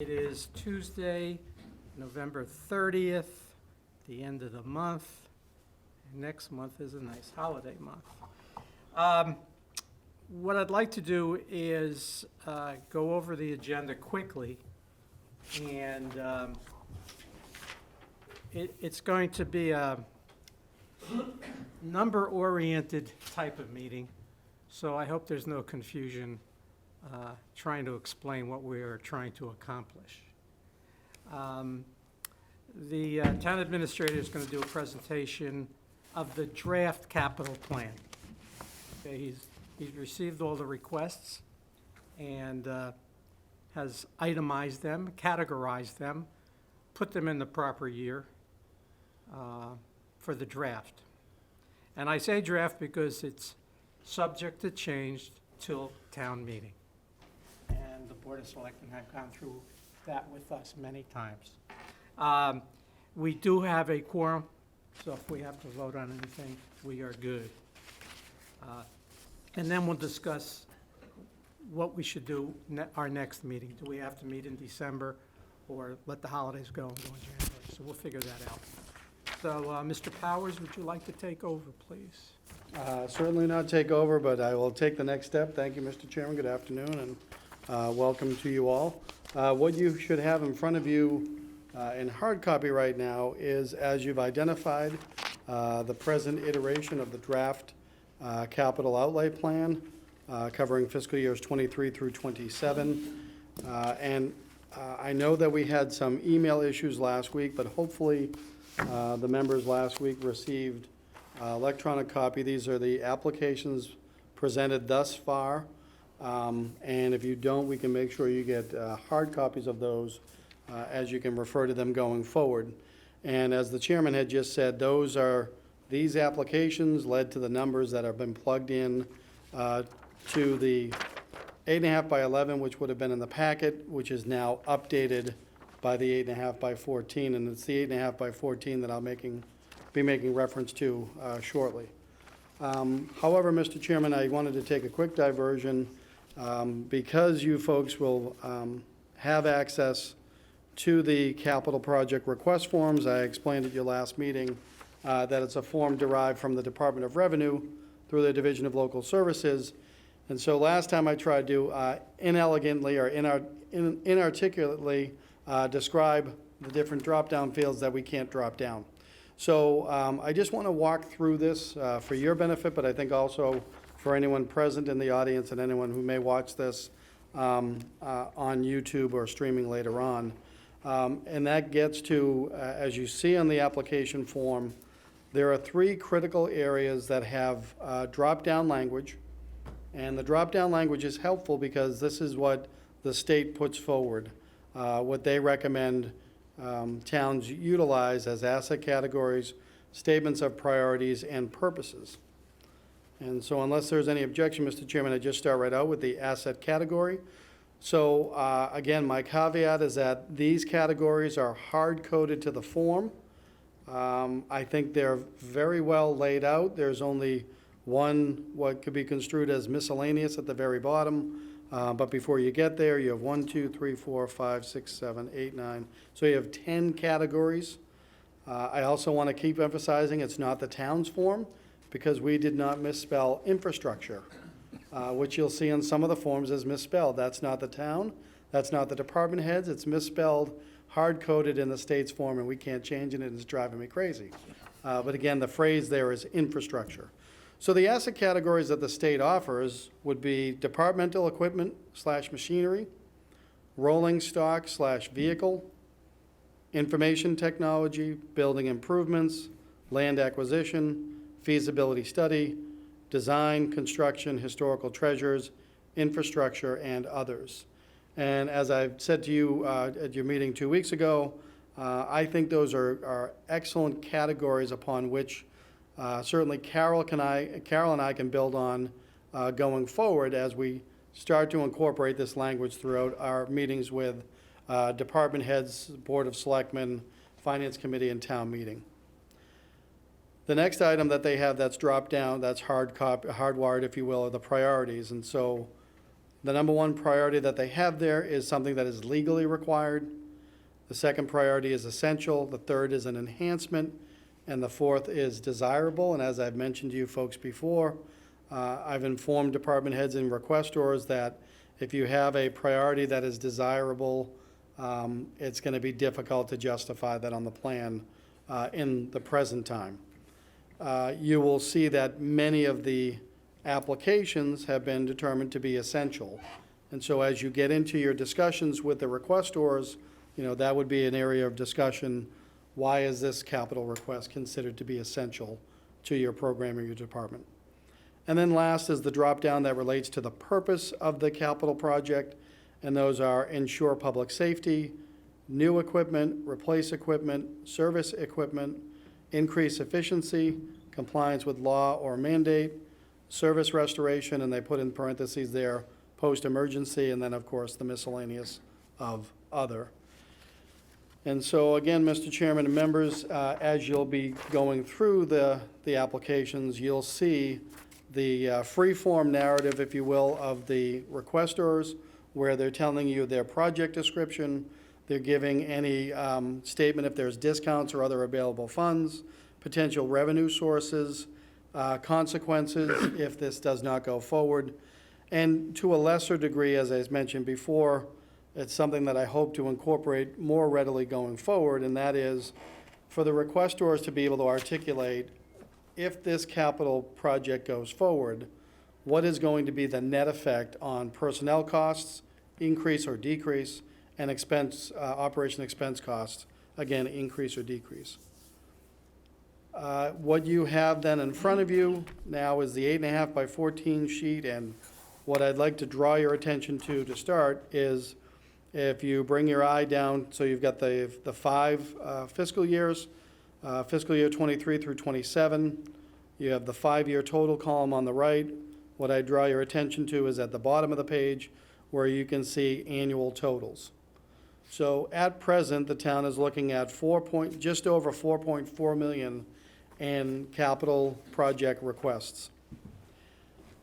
It is Tuesday, November 30th, the end of the month. And next month is a nice holiday month. What I'd like to do is go over the agenda quickly, and it's going to be a number-oriented type of meeting, so I hope there's no confusion trying to explain what we are trying to accomplish. The town administrator is going to do a presentation of the draft capital plan. Okay, he's received all the requests and has itemized them, categorized them, put them in the proper year for the draft. And I say draft because it's subject to change till town meeting. And the Board of Selectmen have gone through that with us many times. We do have a quorum, so if we have to vote on anything, we are good. And then we'll discuss what we should do our next meeting. Do we have to meet in December or let the holidays go and go in January? So we'll figure that out. So, Mr. Powers, would you like to take over, please? Certainly not take over, but I will take the next step. Thank you, Mr. Chairman. Good afternoon, and welcome to you all. What you should have in front of you in hard copy right now is, as you've identified, the present iteration of the draft capital outlay plan covering fiscal years 23 through 27. And I know that we had some email issues last week, but hopefully the members last week received electronic copy. These are the applications presented thus far. And if you don't, we can make sure you get hard copies of those as you can refer to them going forward. And as the chairman had just said, these applications led to the numbers that have been plugged in to the 8.5 by 11, which would have been in the packet, which is now updated by the 8.5 by 14, and it's the 8.5 by 14 that I'll be making reference to shortly. However, Mr. Chairman, I wanted to take a quick diversion because you folks will have access to the capital project request forms. I explained at your last meeting that it's a form derived from the Department of Revenue through the Division of Local Services. And so last time I tried to inelegantly or inarticulately describe the different drop-down fields that we can't drop down. So I just want to walk through this for your benefit, but I think also for anyone present in the audience and anyone who may watch this on YouTube or streaming later on. And that gets to, as you see on the application form, there are 3 critical areas that have drop-down language. And the drop-down language is helpful because this is what the state puts forward, what they recommend towns utilize as asset categories, statements of priorities, and purposes. And so unless there's any objection, Mr. Chairman, I just start right out with the asset category. So again, my caveat is that these categories are hard-coded to the form. I think they're very well laid out. There's only one, what could be construed as miscellaneous at the very bottom. But before you get there, you have 1, 2, 3, 4, 5, 6, 7, 8, 9. So you have 10 categories. I also want to keep emphasizing it's not the town's form because we did not misspell infrastructure, which you'll see on some of the forms is misspelled. That's not the town. That's not the department heads. It's misspelled, hard-coded in the state's form, and we can't change it, and it's driving me crazy. But again, the phrase there is infrastructure. So the asset categories that the state offers would be departmental equipment / machinery, rolling stock / vehicle, information technology, building improvements, land acquisition, feasibility study, design, construction, historical treasures, infrastructure, and others. And as I've said to you at your meeting 2 weeks ago, I think those are excellent categories upon which certainly Carol and I can build on going forward as we start to incorporate this language throughout our meetings with department heads, Board of Selectmen, Finance Committee, and Town Meeting. The next item that they have that's dropped down, that's hardwired, if you will, are the priorities. And so The number one priority that they have there is something that is legally required. The second priority is essential. The third is an enhancement. And the fourth is desirable. And as I've mentioned to you folks before, I've informed department heads and requestors that if you have a priority that is desirable, it's going to be difficult to justify that on the plan in the present time. You will see that many of the applications have been determined to be essential. And so as you get into your discussions with the requestors, that would be an area of discussion. Why is this capital request considered to be essential to your program or your department? And then last is the drop-down that relates to the purpose of the capital project, and those are ensure public safety, new equipment, replace equipment, service equipment, increase efficiency, compliance with law or mandate, service restoration, and they put in parentheses there, post-emergency, and then, of course, the miscellaneous of other. And so, again, Mr. Chairman and members, as you'll be going through the applications, you'll see the free-form narrative, if you will, of the requestors, where they're telling you their project description, they're giving any statement if there's discounts or other available funds, potential revenue sources, consequences if this does not go forward, and to a lesser degree, as I mentioned before, it's something that I hope to incorporate more readily going forward, and that is for the requestors to be able to articulate, if this capital project goes forward, what is going to be the net effect on personnel costs, increase or decrease, and operation expense costs, again, increase or decrease. What you have then in front of you now is the 8.5 by 14 sheet, and what I'd like to draw your attention to start is if you bring your eye down, so you've got the 5 fiscal years, fiscal year 23 through 27. You have the 5-year total column on the right. What I draw your attention to is at the bottom of the page where you can see annual totals. So at present, the town is looking at just over 4.4 million in capital project requests.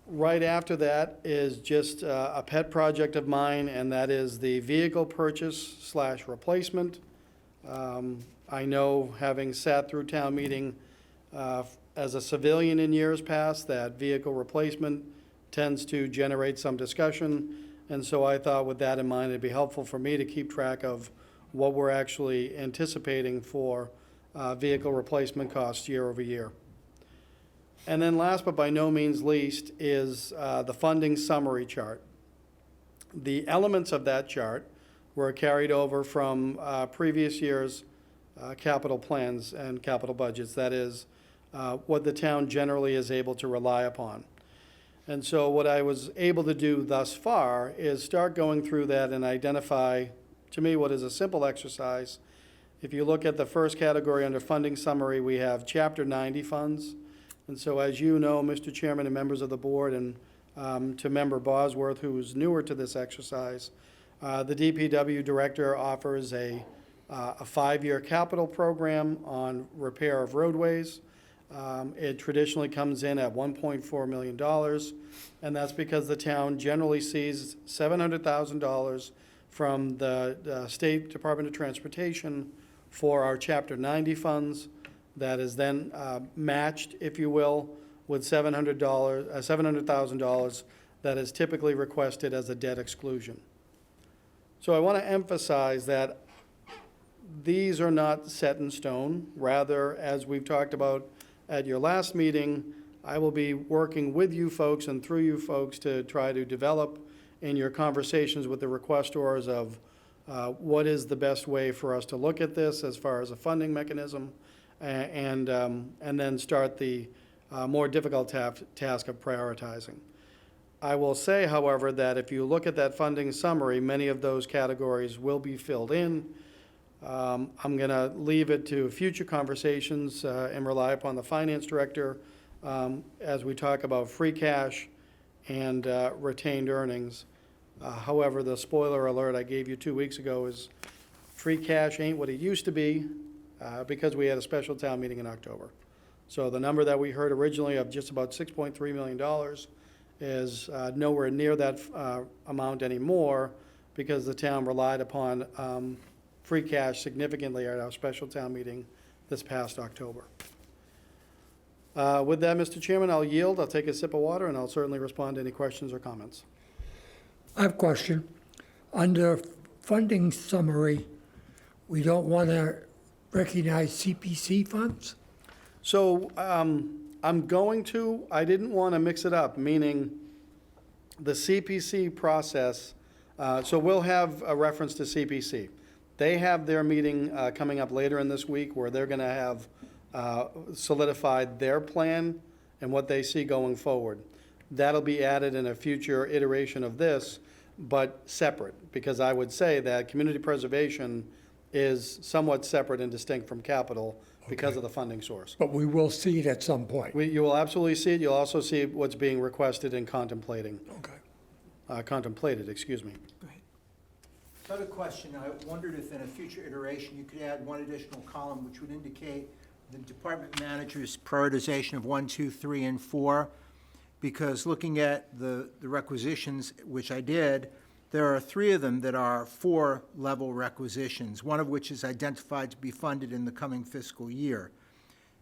Right after that is just a pet project of mine, and that is the vehicle purchase / replacement. I know, having sat through town meeting as a civilian in years past, that vehicle replacement tends to generate some discussion. And so I thought with that in mind, it'd be helpful for me to keep track of what we're actually anticipating for vehicle replacement costs year over year. And then last but by no means least is the funding summary chart. The elements of that chart were carried over from previous years' capital plans and capital budgets. That is what the town generally is able to rely upon. And so what I was able to do thus far is start going through that and identify, to me, what is a simple exercise. If you look at the first category under funding summary, we have Chapter 90 funds. And so as you know, Mr. Chairman and members of the board, and to Member Bosworth, who is newer to this exercise, the DPW director offers a 5-year capital program on repair of roadways. It traditionally comes in at $1.4 million, and that's because the town generally sees $700,000 from the State Department of Transportation for our Chapter 90 funds. That is then matched, if you will, with $700,000 that is typically requested as a debt exclusion. So I want to emphasize that these are not set in stone. Rather, as we've talked about at your last meeting, I will be working with you folks and through you folks to try to develop in your conversations with the requestors of what is the best way for us to look at this as far as a funding mechanism, and then start the more difficult task of prioritizing. I will say, however, that if you look at that funding summary, many of those categories will be filled in. I'm going to leave it to future conversations and rely upon the finance director as we talk about free cash and retained earnings. However, the spoiler alert I gave you 2 weeks ago is free cash ain't what it used to be because we had a special town meeting in October. So the number that we heard originally of just about $6.3 million is nowhere near that amount anymore because the town relied upon free cash significantly at our special town meeting this past October. With that, Mr. Chairman, I'll yield. I'll take a sip of water, and I'll certainly respond to any questions or comments. I have a question. Under funding summary, we don't want to recognize CPC funds? So I'm going to, I didn't want to mix it up, meaning the CPC process, so we'll have a reference to CPC. They have their meeting coming up later in this week where they're going to have solidified their plan and what they see going forward. That'll be added in a future iteration of this, but separate, because I would say that community preservation is somewhat separate and distinct from capital because Okay. of the funding source. But we will see it at some point. You will absolutely see it. You'll also see what's being requested and contemplated, excuse me. Go ahead. Another question, I wondered if in a future iteration, you could add one additional column which would indicate the department manager's prioritization of 1, 2, 3, and 4, because looking at the requisitions, which I did, there are 3 of them that are 4-level requisitions, one of which is identified to be funded in the coming fiscal year.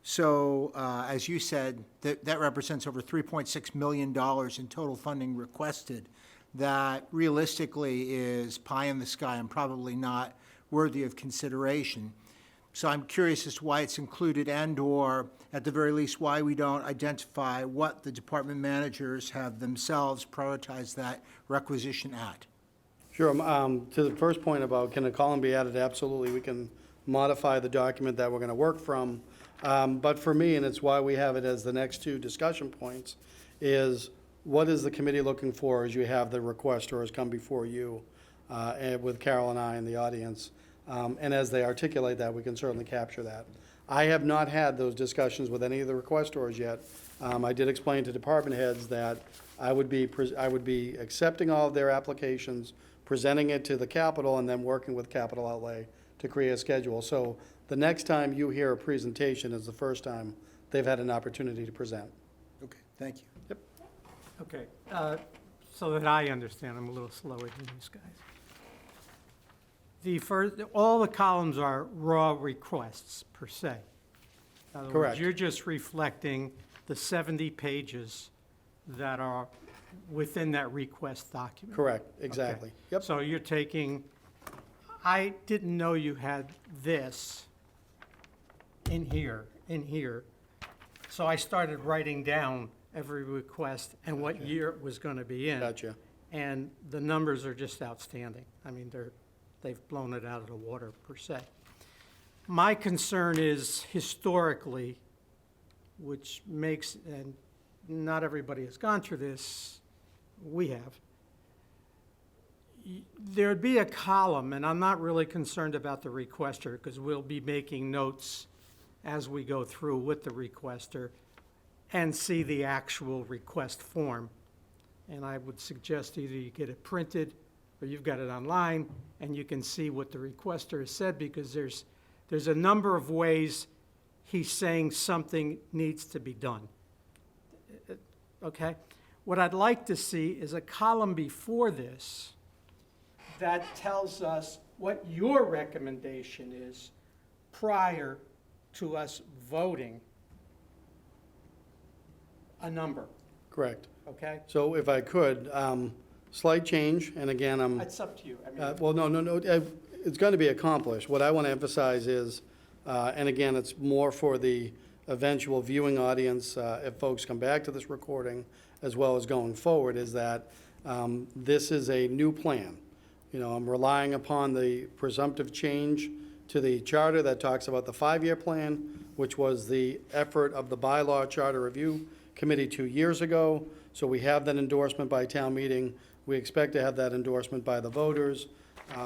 So, as you said, that represents over $3.6 million in total funding requested. That realistically is pie in the sky and probably not worthy of consideration. So I'm curious as to why it's included and/or, at the very least, why we don't identify what the department managers have themselves prioritized that requisition at. Sure. To the first point about can a column be added, absolutely. We can modify the document that we're going to work from. But for me, and it's why we have it as the next 2 discussion points, is what is the committee looking for as you have the requesters come before you and with Carol and I in the audience. And as they articulate that, we can certainly capture that. I have not had those discussions with any of the requestors yet. I did explain to department heads that I would be accepting all of their applications, presenting it to the capital, and then working with capital outlay to create a schedule. So the next time you hear a presentation is the first time they've had an opportunity to present. Okay, thank you. Yep. Okay, so that I understand, I'm a little slower than these guys. All the columns are raw requests, per se. In other words, Correct. you're just reflecting the 70 pages that are within that request document. Correct, exactly. Okay. Yep. So you're taking, I didn't know you had this in here, so I started writing down every request and what year it was going to be in. Gotcha. And the numbers are just outstanding. I mean, they've blown it out of the water, per se. My concern is historically, which makes, and not everybody has gone through this, we have. There'd be a column, and I'm not really concerned about the requester, because we'll be making notes as we go through with the requester and see the actual request form. And I would suggest either you get it printed or you've got it online and you can see what the requester has said, because there's a number of ways he's saying something needs to be done. Okay? What I'd like to see is a column before this that tells us what your recommendation is prior to us voting a number, Correct. okay? So if I could, slight change, and again, It's up to you. I mean, well, no, it's going to be accomplished. What I want to emphasize is, and again, it's more for the eventual viewing audience, if folks come back to this recording, as well as going forward, is that this is a new plan. You know, I'm relying upon the presumptive change to the charter that talks about the 5-year plan, which was the effort of the bylaw charter review committee 2 years ago. So we have that endorsement by town meeting. We expect to have that endorsement by the voters,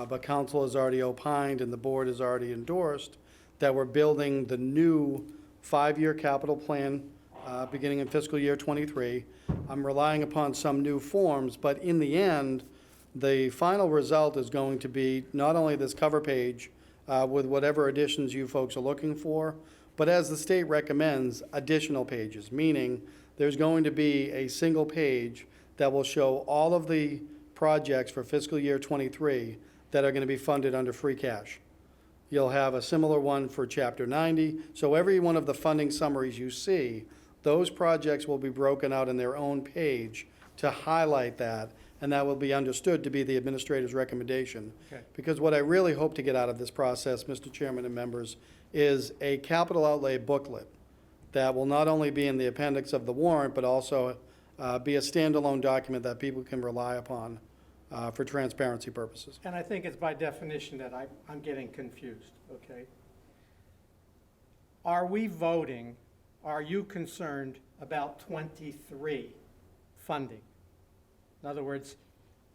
but council has already opined and the board has already endorsed that we're building the new 5-year capital plan beginning in fiscal year '23. I'm relying upon some new forms, but in the end, the final result is going to be not only this cover page with whatever additions you folks are looking for, but as the state recommends, additional pages, meaning there's going to be a single page that will show all of the projects for fiscal year '23 that are going to be funded under free cash. You'll have a similar one for Chapter 90. So every one of the funding summaries you see, those projects will be broken out in their own page to highlight that, and that will be understood to be the administrator's recommendation. Okay. Because what I really hope to get out of this process, Mr. Chairman and members, is a capital outlay booklet that will not only be in the appendix of the warrant, but also be a standalone document that people can rely upon for transparency purposes. And I think it's by definition that I'm getting confused, okay? Are we voting, are you concerned about 23 funding? In other words,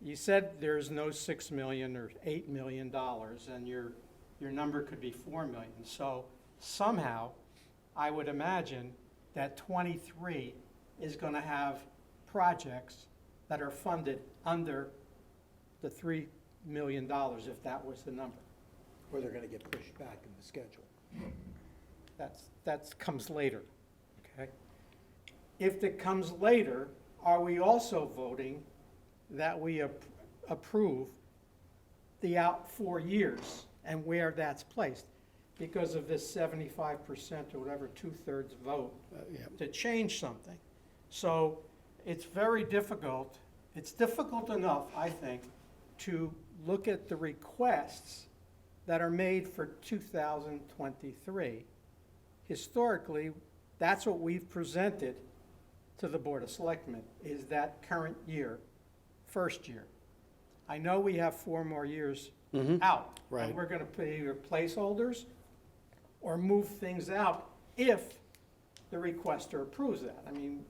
you said there's no $6 million or $8 million, and your number could be $4 million. So somehow, I would imagine that 23 is going to have projects that are funded under the $3 million, if that was the number. Or they're going to get pushed back in the schedule. That comes later, okay? If it comes later, are we also voting that we approve the out 4 years and where that's placed? Because of this 75% or whatever, 2/3 vote Yeah. to change something. So it's very difficult. It's difficult enough, I think, to look at the requests that are made for 2023. Historically, that's what we've presented to the Board of Selectmen, is that current year, first year. I know we have 4 more years out. Right. And we're gonna put either placeholders or move things out if the requester approves that. I mean,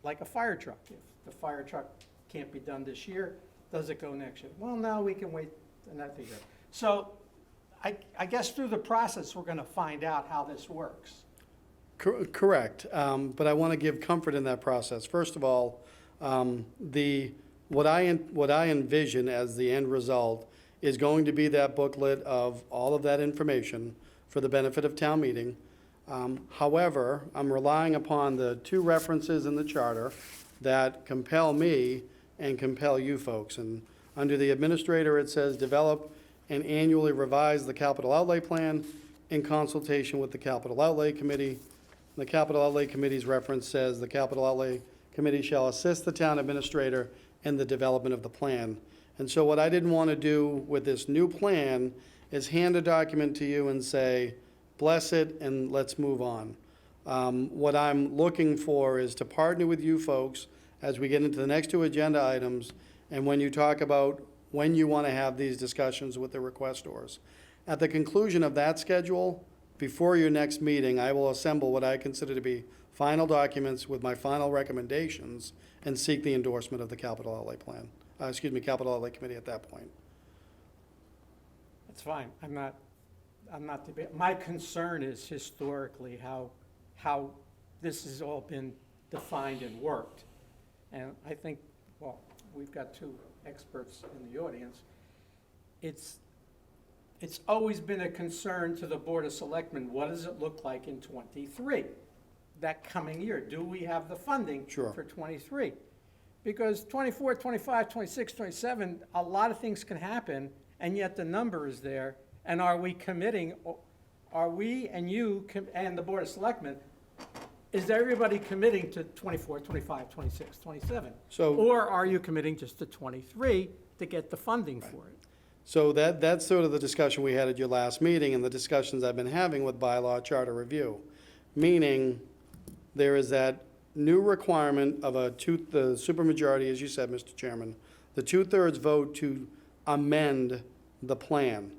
like a fire truck. If the fire truck can't be done this year, does it go next year? Well, no, we can wait another year. So I guess through the process, we're going to find out how this works. Correct, but I want to give comfort in that process. First of all, what I envision as the end result is going to be that booklet of all of that information for the benefit of town meeting. However, I'm relying upon the 2 references in the charter that compel me and compel you folks. And under the administrator, it says, develop and annually revise the capital outlay plan in consultation with the capital outlay committee. The capital outlay committee's reference says the capital outlay committee shall assist the town administrator in the development of the plan. And so what I didn't want to do with this new plan is hand a document to you and say, bless it and let's move on. What I'm looking for is to partner with you folks as we get into the next 2 agenda items, and when you talk about when you want to have these discussions with the requestors. At the conclusion of that schedule, before your next meeting, I will assemble what I consider to be final documents with my final recommendations and seek the endorsement of the capital outlay plan, capital outlay committee at that point. That's fine. I'm not debating. My concern is historically how this has all been defined and worked. And I think, well, we've got 2 experts in the audience. It's always been a concern to the Board of Selectmen, what does it look like in '23? That coming year, do we have the funding Sure. for '23? Because '24, '25, '26, '27, a lot of things can happen, and yet the number is there. And are we committing, are we and you and the Board of Selectmen, is everybody committing to 24, 25, 26, 27? So- Or are you committing just to 23 to get the funding for it? So that's sort of the discussion we had at your last meeting and the discussions I've been having with bylaw charter review. Meaning, there is that new requirement of the supermajority, as you said, Mr. Chairman, the 2/3 vote to amend the plan.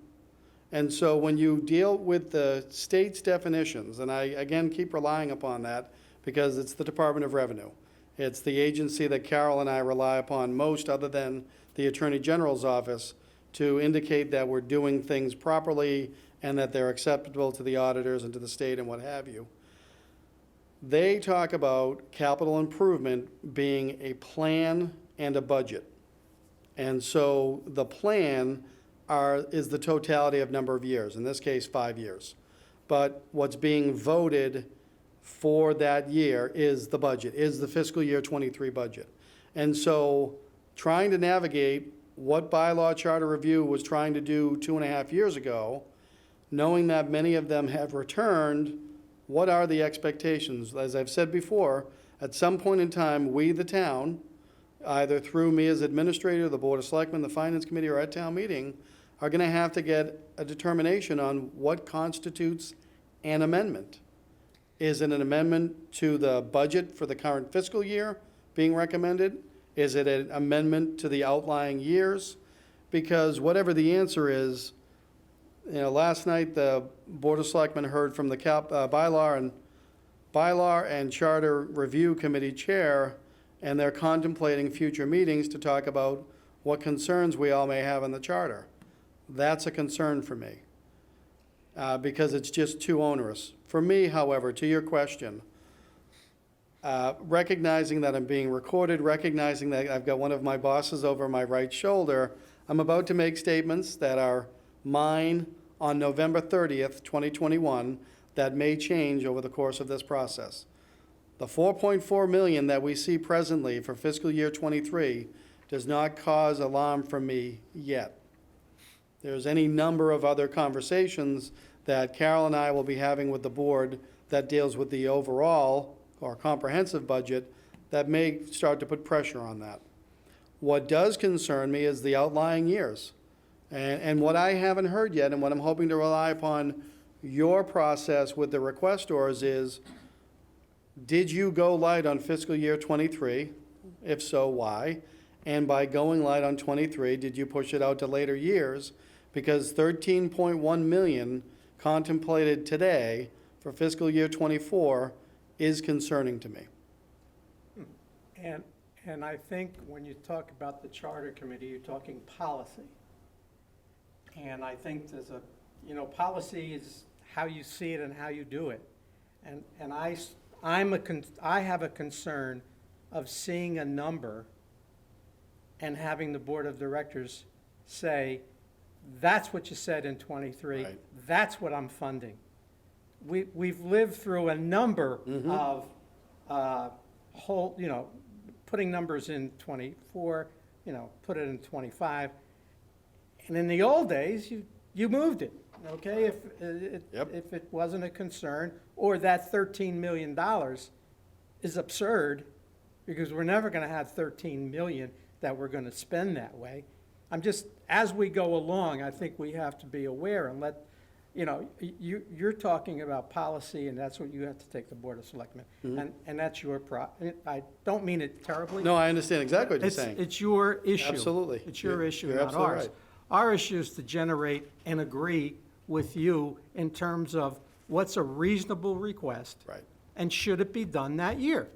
And so when you deal with the state's definitions, and I, again, keep relying upon that because it's the Department of Revenue. It's the agency that Carol and I rely upon most, other than the Attorney General's office, to indicate that we're doing things properly and that they're acceptable to the auditors and to the state and what have you. They talk about capital improvement being a plan and a budget. And so the plan is the totality of number of years, in this case, 5 years. But what's being voted for that year is the budget, is the fiscal year '23 budget. And so trying to navigate what bylaw charter review was trying to do 2.5 years ago, knowing that many of them have returned, what are the expectations? As I've said before, at some point in time, we, the town, either through me as administrator, the Board of Selectmen, the Finance Committee, or at town meeting, are gonna have to get a determination on what constitutes an amendment. Is it an amendment to the budget for the current fiscal year being recommended? Is it an amendment to the outlying years? Because whatever the answer is, last night, the Board of Selectmen heard from the Bylaw and Charter Review Committee Chair, and they're contemplating future meetings to talk about what concerns we all may have in the charter. That's a concern for me, because it's just too onerous. For me, however, to your question, recognizing that I'm being recorded, recognizing that I've got one of my bosses over my right shoulder, I'm about to make statements that are mine on November 30th, 2021, that may change over the course of this process. The $4.4 million that we see presently for fiscal year '23 does not cause alarm from me yet. There's any number of other conversations that Carol and I will be having with the board that deals with the overall or comprehensive budget that may start to put pressure on that. What does concern me is the outlying years. And what I haven't heard yet, and what I'm hoping to rely upon your process with the requestors is, did you go light on fiscal year '23? If so, why? And by going light on '23, did you push it out to later years? Because 13.1 million contemplated today for fiscal year '24 is concerning to me. And I think when you talk about the charter committee, you're talking policy. And I think there's policy is how you see it and how you do it. And I have a concern of seeing a number and having the board of directors say, that's what you said in '23, Right. That's what I'm funding. We've lived through a number of putting numbers in '24, put it in '25. And in the old days, you moved it, okay? If it wasn't a concern, or that $13 million is absurd, because we're never gonna have 13 million that we're gonna spend that way. As we go along, I think we have to be aware and you're talking about policy, and that's what you have to take the Board of Selectmen. And that's your I don't mean it terribly. No, I understand exactly what you're saying. It's your issue. Absolutely. It's your issue, You're not absolutely ours. right. Our issue is to generate and agree with you in terms of what's a reasonable request. Right. And should it be done that year?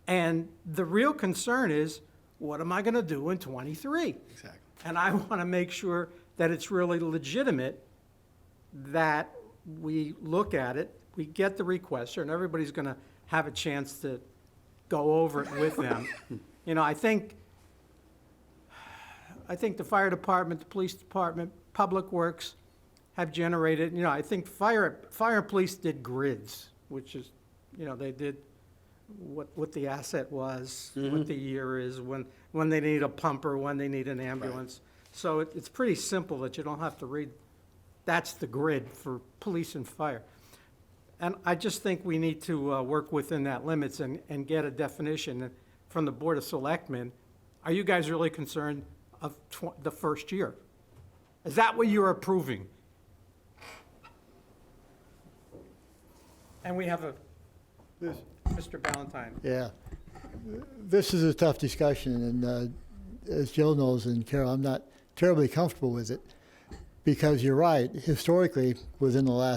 And the real concern is, what am I gonna do in '23? Exactly. And I wanna make sure that it's really legitimate, that we look at it, we get the requester, and everybody's gonna have a chance to go over it with them. I think the fire department, the police department, public works have generated, I think fire and police did grids, which is, they did what the asset was, what the year is, when they need a pumper, when they need an ambulance. So it's pretty simple that you don't have to read, that's the grid for police and fire. And I just think we need to work within that limits and get a definition from the Board of Selectmen. Are you guys really concerned of the first year? Is that what you're approving? And we have Mr. Ballantyne. Yeah. This is a tough discussion, and as Jill knows, and Carol, I'm not terribly comfortable with it, because you're right. Historically,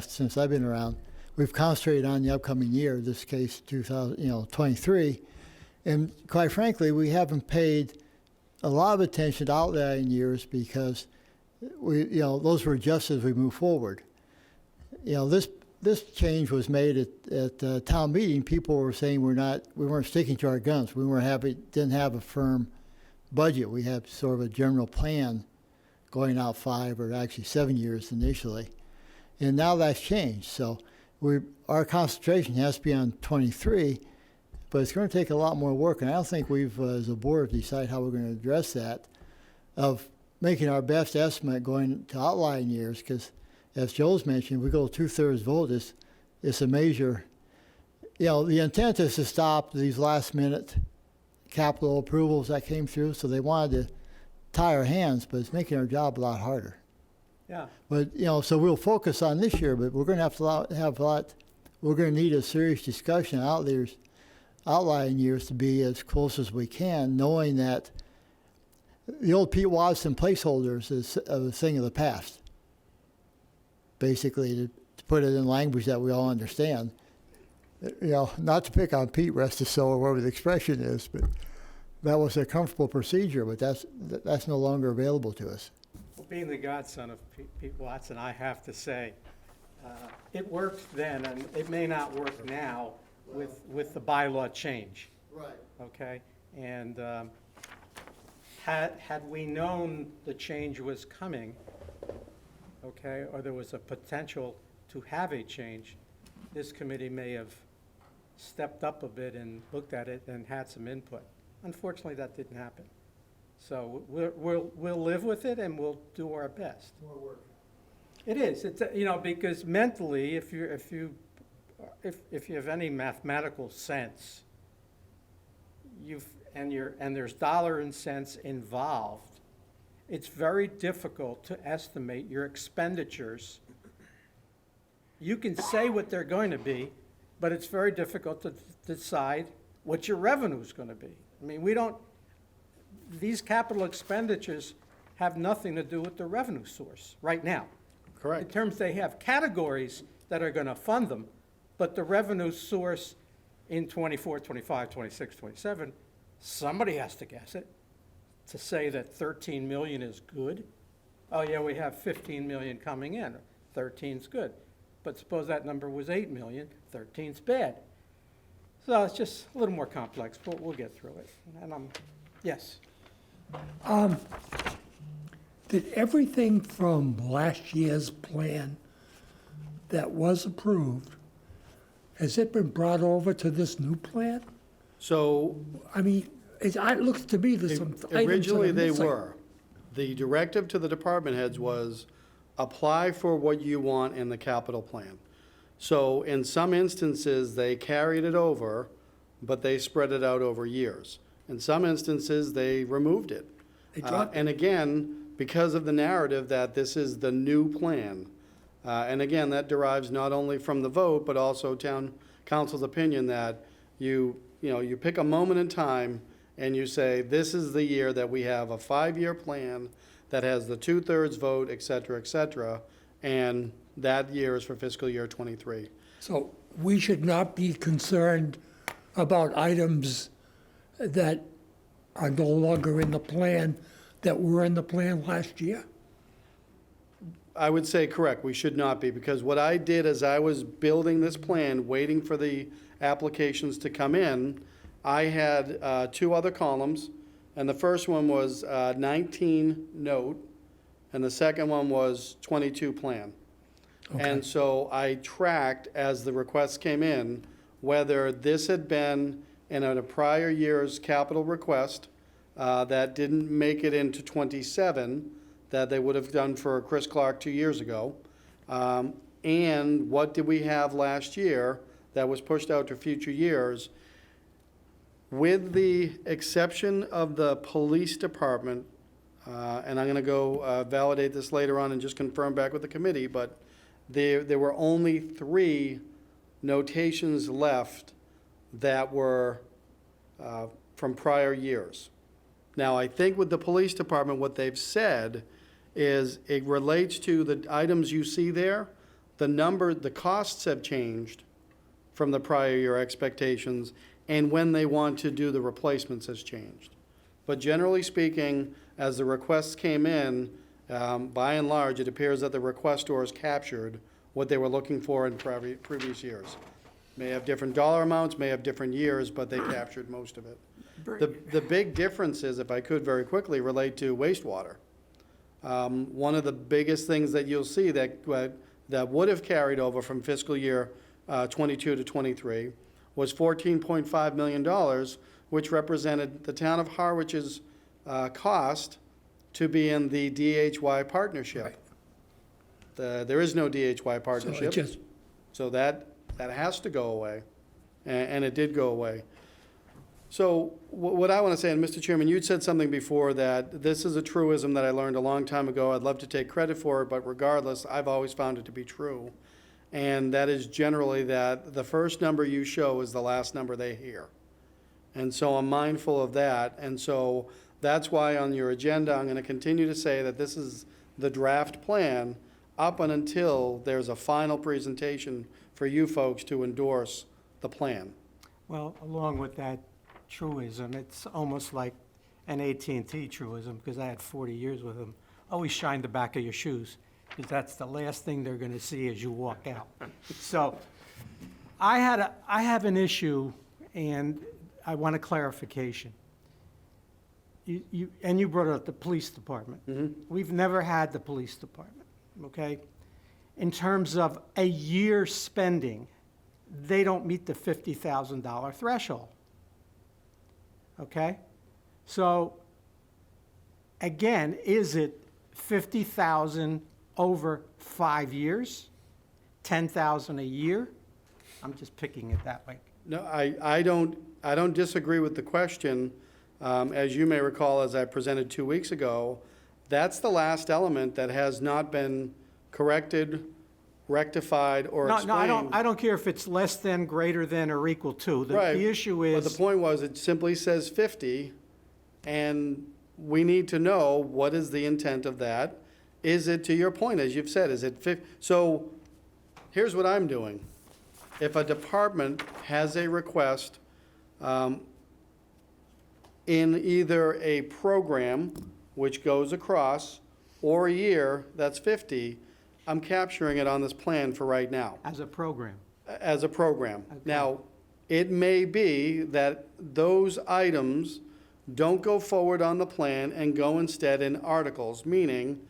since I've been around, we've concentrated on the upcoming year, in this case, 2023, and quite frankly, we haven't paid a lot of attention to outlying years, because those were adjusted as we move forward. This change was made at town meeting. People were saying we weren't sticking to our guns. We didn't have a firm budget. We had sort of a general plan going out 5 or actually 7 years initially, and now that's changed. So our concentration has to be on '23, but it's going to take a lot more work, and I don't think we've, as a board, decided how we're going to address that, of making our best estimate going to outlying years, because as Joe's mentioned, if we go 2/3 vote, it's a major, the intent is to stop these last-minute capital approvals that came through, so they wanted to tie our hands, but it's making our job a lot harder. Yeah. But, so we'll focus on this year, but we're going to have to have a lot, we're going to need a serious discussion outlying years to be as close as we can, knowing that the old Pete Watson placeholders is a thing of the past. Basically, to put it in language that we all understand. Not to pick on Pete, rest his soul, or whatever the expression is, but that was a comfortable procedure, but that's no longer available to us. Well, being the godson of Pete Watson, I have to say, it worked then, and it may not work now with the bylaw change, Right. okay? And had we known the change was coming, okay, or there was a potential to have a change, this committee may have stepped up a bit and looked at it and had some input. Unfortunately, that didn't happen. So we'll live with it and we'll do our best. More work. It is, it's, because mentally, if you have any mathematical sense, and there's dollar and cents involved, it's very difficult to estimate your expenditures. You can say what they're going to be, but it's very difficult to decide what your revenue is going to be. I mean, these capital expenditures have nothing to do with the revenue source right now. In Correct. terms, they have categories that are going to fund them, but the revenue source in 24, 25, 26, 27, somebody has to guess it. To say that 13 million is good, oh yeah, we have 15 million coming in, 13's good. But suppose that number was 8 million, 13's bad. So it's just a little more complex, but we'll get through it. And yes. Did everything from last year's plan that was approved, has it been brought over to this new plan? So I mean, it looks to me there's some items that are originally they missing. were. The directive to the department heads was apply for what you want in the capital plan. So in some instances, they carried it over, but they spread it out over years. In some instances, they removed it. They dropped And again, because of the narrative that this is the new plan, and again, that derives not only from the vote, but also town council's opinion that you pick a moment in time and you say, this is the year that we have a 5-year plan that has the 2/3 vote, et cetera, and that year is for fiscal year '23. So we should not be concerned about items that are no longer in the plan that were in the plan last year? I would say correct, we should not be, because what I did as I was building this plan, waiting for the applications to come in, I had 2 other columns, and the first one was 19 note, and the second one was 22 plan. And so I tracked, as the requests came in, whether this had been in a prior year's capital request that didn't make it into 27, that they would have done for Chris Clark 2 years ago, and what did we have last year that was pushed out to future years. With the exception of the police department, and I'm going to go validate this later on and just confirm back with the committee, but there were only 3 notations left that were from prior years. Now, I think with the police department, what they've said is it relates to the items you see there. The costs have changed from the prior year expectations, and when they want to do the replacements has changed. But generally speaking, as the requests came in, by and large, it appears that the requestors captured what they were looking for in previous years. May have different dollar amounts, may have different years, but they captured most of it. The big differences, if I could very quickly, relate to wastewater. One of the biggest things that you'll see that would have carried over from fiscal year '22 to '23 was $14.5 million, which represented the town of Harwich's cost to be in the DHY partnership. There is no DHY So it partnership, just, so that has to go away, and it did go away. So what I want to say, and Mr. Chairman, you'd said something before that this is a truism that I learned a long time ago. I'd love to take credit for it, but regardless, I've always found it to be true. And that is generally that the first number you show is the last number they hear. And so I'm mindful of that. And so that's why on your agenda, I'm going to continue to say that this is the draft plan up and until there's a final presentation for you folks to endorse the plan. Well, along with that truism, it's almost like an AT&T truism, because I had 40 years with them. Always shine the back of your shoes, because that's the last thing they're going to see as you walk out. So I have an issue, and I want a clarification. You brought up the police department. We've never had the police department, okay? In terms of a year spending, they don't meet the $50,000 threshold. Okay? So, again, is it 50,000 over 5 years? 10,000 a year? I'm just picking it that way. No, I don't disagree with the question. As you may recall, as I presented 2 weeks ago, that's the last element that has not been corrected, rectified, or No, explained. I don't care if it's less than, greater than, or equal to. Right. The issue But the is, point was, it simply says 50, and we need to know what is the intent of that. Is it, to your point, as you've said, is it 50? So here's what I'm doing. If a department has a request in either a program, which goes across, or a year, that's 50, I'm capturing it on this plan for right now, as a program. as a program. Okay. Now, it may be that those items don't go forward on the plan and go instead in articles, meaning,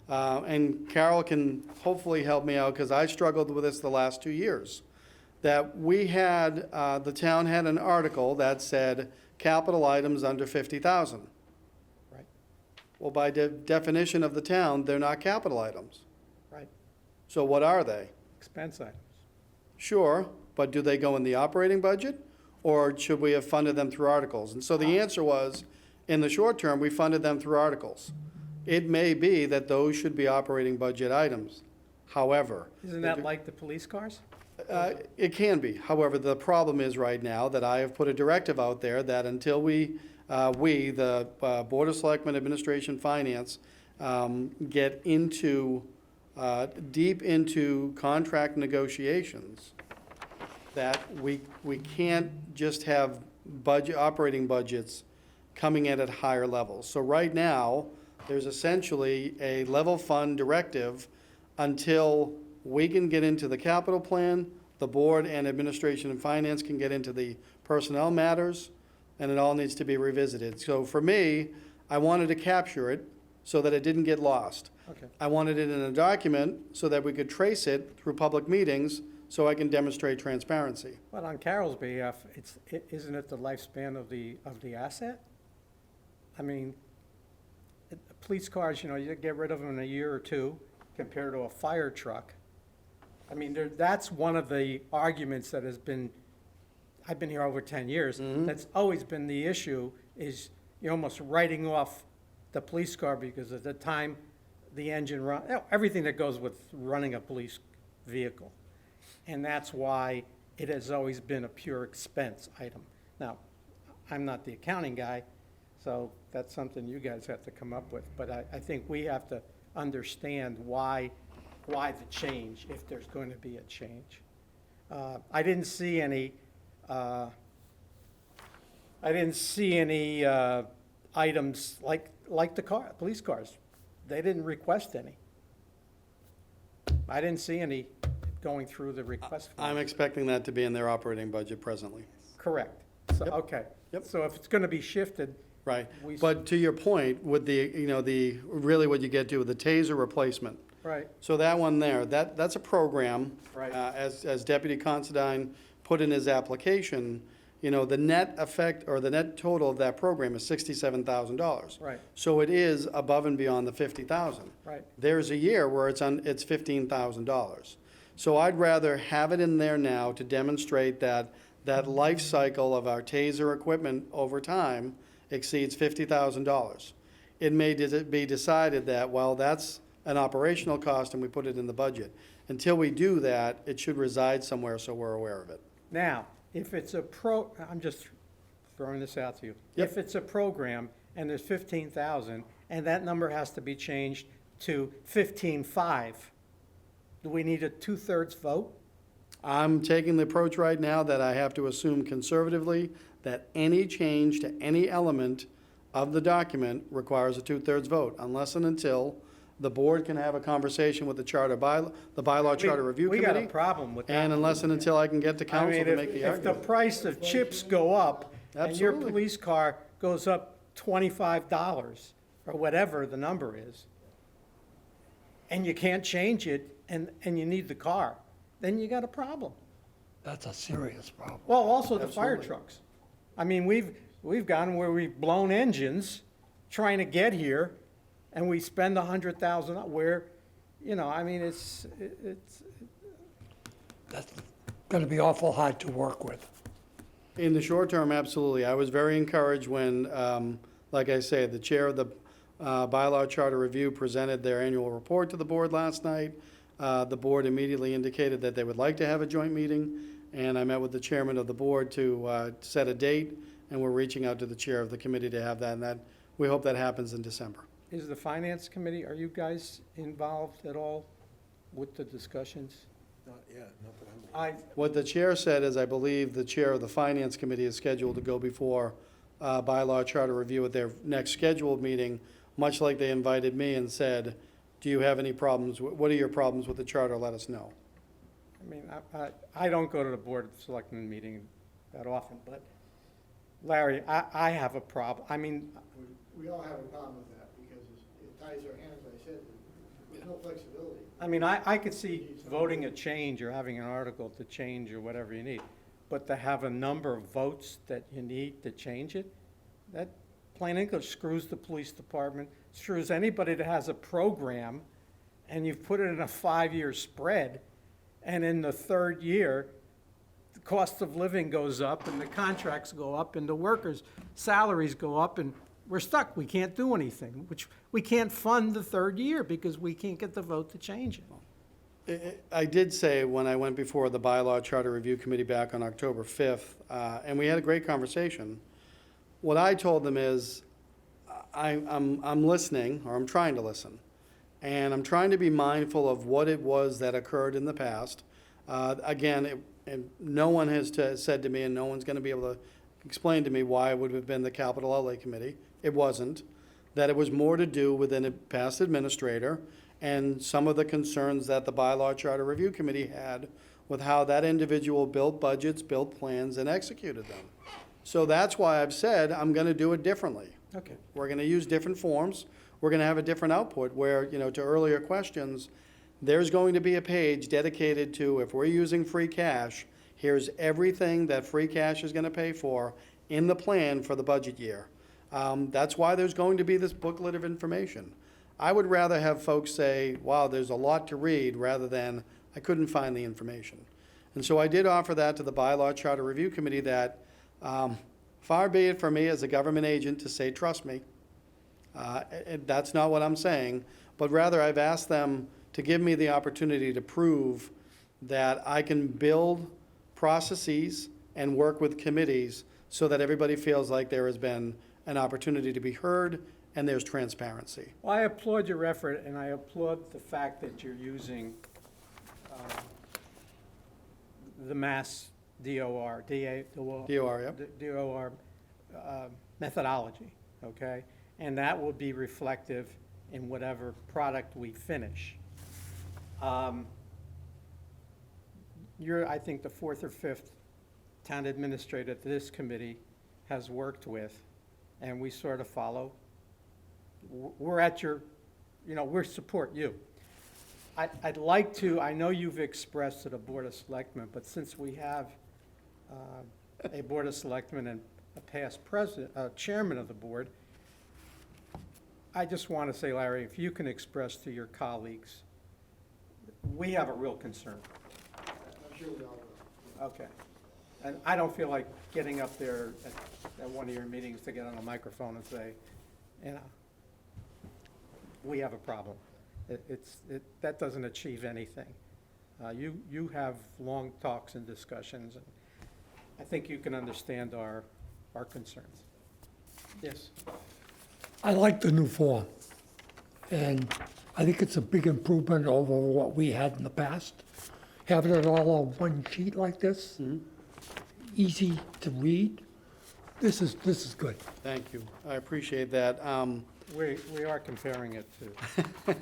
and Carol can hopefully help me out, because I struggled with this the last 2 years, that we had, the town had an article that said capital items under 50,000. Right. Well, by definition of the town, they're not capital items. Right. So what are they? Expense items. Sure, but do they go in the operating budget, or should we have funded them through articles? And so the answer was, in the short term, we funded them through articles. It may be that those should be operating budget items. However, Isn't that like the police cars? it can be. However, the problem is right now that I have put a directive out there that until the Board of Selectmen, Administration, Finance, get into, deep into contract negotiations, that we can't just have operating budgets coming in at higher levels. So right now, there's essentially a level fund directive until we can get into the capital plan, the board and administration and finance can get into the personnel matters, and it all needs to be revisited. So for me, I wanted to capture it so that it didn't get lost. Okay. I wanted it in a document so that we could trace it through public meetings, so I can demonstrate transparency. Well, on Carol's behalf, isn't it the lifespan of the asset? I mean, police cars, you get rid of them in a year or two compared to a fire truck. I mean, that's one of the arguments that has been, I've been here over 10 years, that's always been the issue, is you're almost writing off the police car because at the time the engine run, everything that goes with running a police vehicle. And that's why it has always been a pure expense item. Now, I'm not the accounting guy, so that's something you guys have to come up with. But I think we have to understand why the change, if there's going to be a change. I didn't see any items like the police cars. They didn't request any. I didn't see any going through the request form. I'm expecting that to be in their operating budget presently. Correct. So, Yep. okay. Yep. So if it's going to be shifted, Right, We- but to your point, with really what you get to, the taser replacement. right, So that one there, that's a program. Right. As Deputy Considine put in his application, the net effect or the net total of that program is $67,000. Right. So it is above and beyond the 50,000. Right. There's a year where it's $15,000. So I'd rather have it in there now to demonstrate that that life cycle of our TASER equipment over time exceeds $50,000. It may be decided that, well, that's an operational cost and we put it in the budget. Until we do that, it should reside somewhere so we're aware of it. Now, if it's I'm just throwing this out to you. Yep. If it's a program and there's 15,000 and that number has to be changed to 15.5, do we need a 2/3 vote? I'm taking the approach right now that I have to assume conservatively that any change to any element of the document requires a 2/3 vote, unless and until the board can have a conversation with the bylaw charter review We got a committee, problem with that. and unless and until I can get to I council mean, to make the if the argument. price of chips go up and your Absolutely. police car goes up $25 or whatever the number is, and you can't change it and you need the car, then you got a problem. That's a serious problem. Well, also the fire Absolutely. trucks. I mean, we've gotten where we've blown engines trying to get here, and we spend $100,000 where, I mean, it's, That's going to be awful hard to work with. In the short term, absolutely. I was very encouraged when, like I say, the chair of the bylaw charter review presented their annual report to the board last night. The board immediately indicated that they would like to have a joint meeting, and I met with the chairman of the board to set a date, and we're reaching out to the chair of the committee to have that, and we hope that happens in December. is the finance committee, are you guys involved at all with the discussions? Not yet, not that I'm. What the chair said is, I believe the chair of the finance committee is scheduled to go before bylaw charter review at their next scheduled meeting, much like they invited me and said, do you have any problems? What are your problems with the charter? Let us know. I mean, I don't go to the Board of Selectmen meeting that often, but Larry, I have a problem. I mean, We all have a problem with that because it ties our hands, like I said, there's no flexibility. I mean, I could see voting a change or having an article to change or whatever you need, but to have a number of votes that you need to change it, that plain English screws the police department, screws anybody that has a program, and you've put it in a 5-year spread, and in the third year, the cost of living goes up, and the contracts go up, and the workers' salaries go up, and we're stuck. We can't do anything, which we can't fund the third year because we can't get the vote to change it. I did say when I went before the bylaw charter review committee back on October 5th, and we had a great conversation, what I told them is, I'm listening, or I'm trying to listen, and I'm trying to be mindful of what it was that occurred in the past. Again, and no one has said to me, and no one's going to be able to explain to me why it would have been the capital outlay committee. It wasn't. That it was more to do with a past administrator and some of the concerns that the bylaw charter review committee had with how that individual built budgets, built plans, and executed them. So that's why I've said I'm going to do it differently. Okay. We're going to use different forms. We're going to have a different output where, to earlier questions, there's going to be a page dedicated to, if we're using free cash, here's everything that free cash is going to pay for in the plan for the budget year. That's why there's going to be this booklet of information. I would rather have folks say, wow, there's a lot to read, rather than, I couldn't find the information. And so I did offer that to the bylaw charter review committee that, far be it for me as a government agent to say, trust me. That's not what I'm saying, but rather I've asked them to give me the opportunity to prove that I can build processes and work with committees so that everybody feels like there has been an opportunity to be heard and there's transparency. Well, I applaud your effort, and I applaud the fact that you're using the mass DOR, DOR, yep. DOR methodology, okay? And that will be reflective in whatever product we finish. You're, I think, the fourth or fifth town administrator that this committee has worked with, and we sort of follow. We're at your, we support you. I'd like to, I know you've expressed to the Board of Selectmen, but since we have a Board of Selectmen and a past president, chairman of the board, I just want to say, Larry, if you can express to your colleagues, we have a real concern. Okay. And I don't feel like getting up there at one of your meetings to get on a microphone and say, you know, we have a problem. That doesn't achieve anything. You have long talks and discussions, and I think you can understand our concerns. Yes? I like the new form, and I think it's a big improvement over what we had in the past. Having it all on one sheet like this, easy to read, this is good. Thank you. I appreciate that. We are comparing it to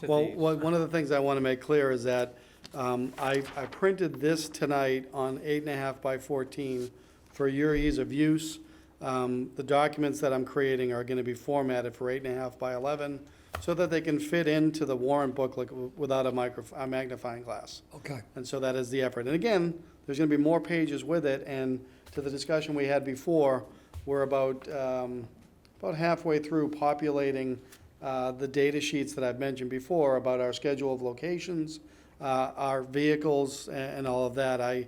Well, these. one of the things I want to make clear is that I printed this tonight on 8.5 by 14 for your ease of use. The documents that I'm creating are going to be formatted for 8.5 by 11 so that they can fit into the warrant booklet without a magnifying glass. Okay. And so that is the effort. And again, there's going to be more pages with it, and to the discussion we had before, we're about halfway through populating the data sheets that I've mentioned before about our schedule of locations, our vehicles, and all of that. I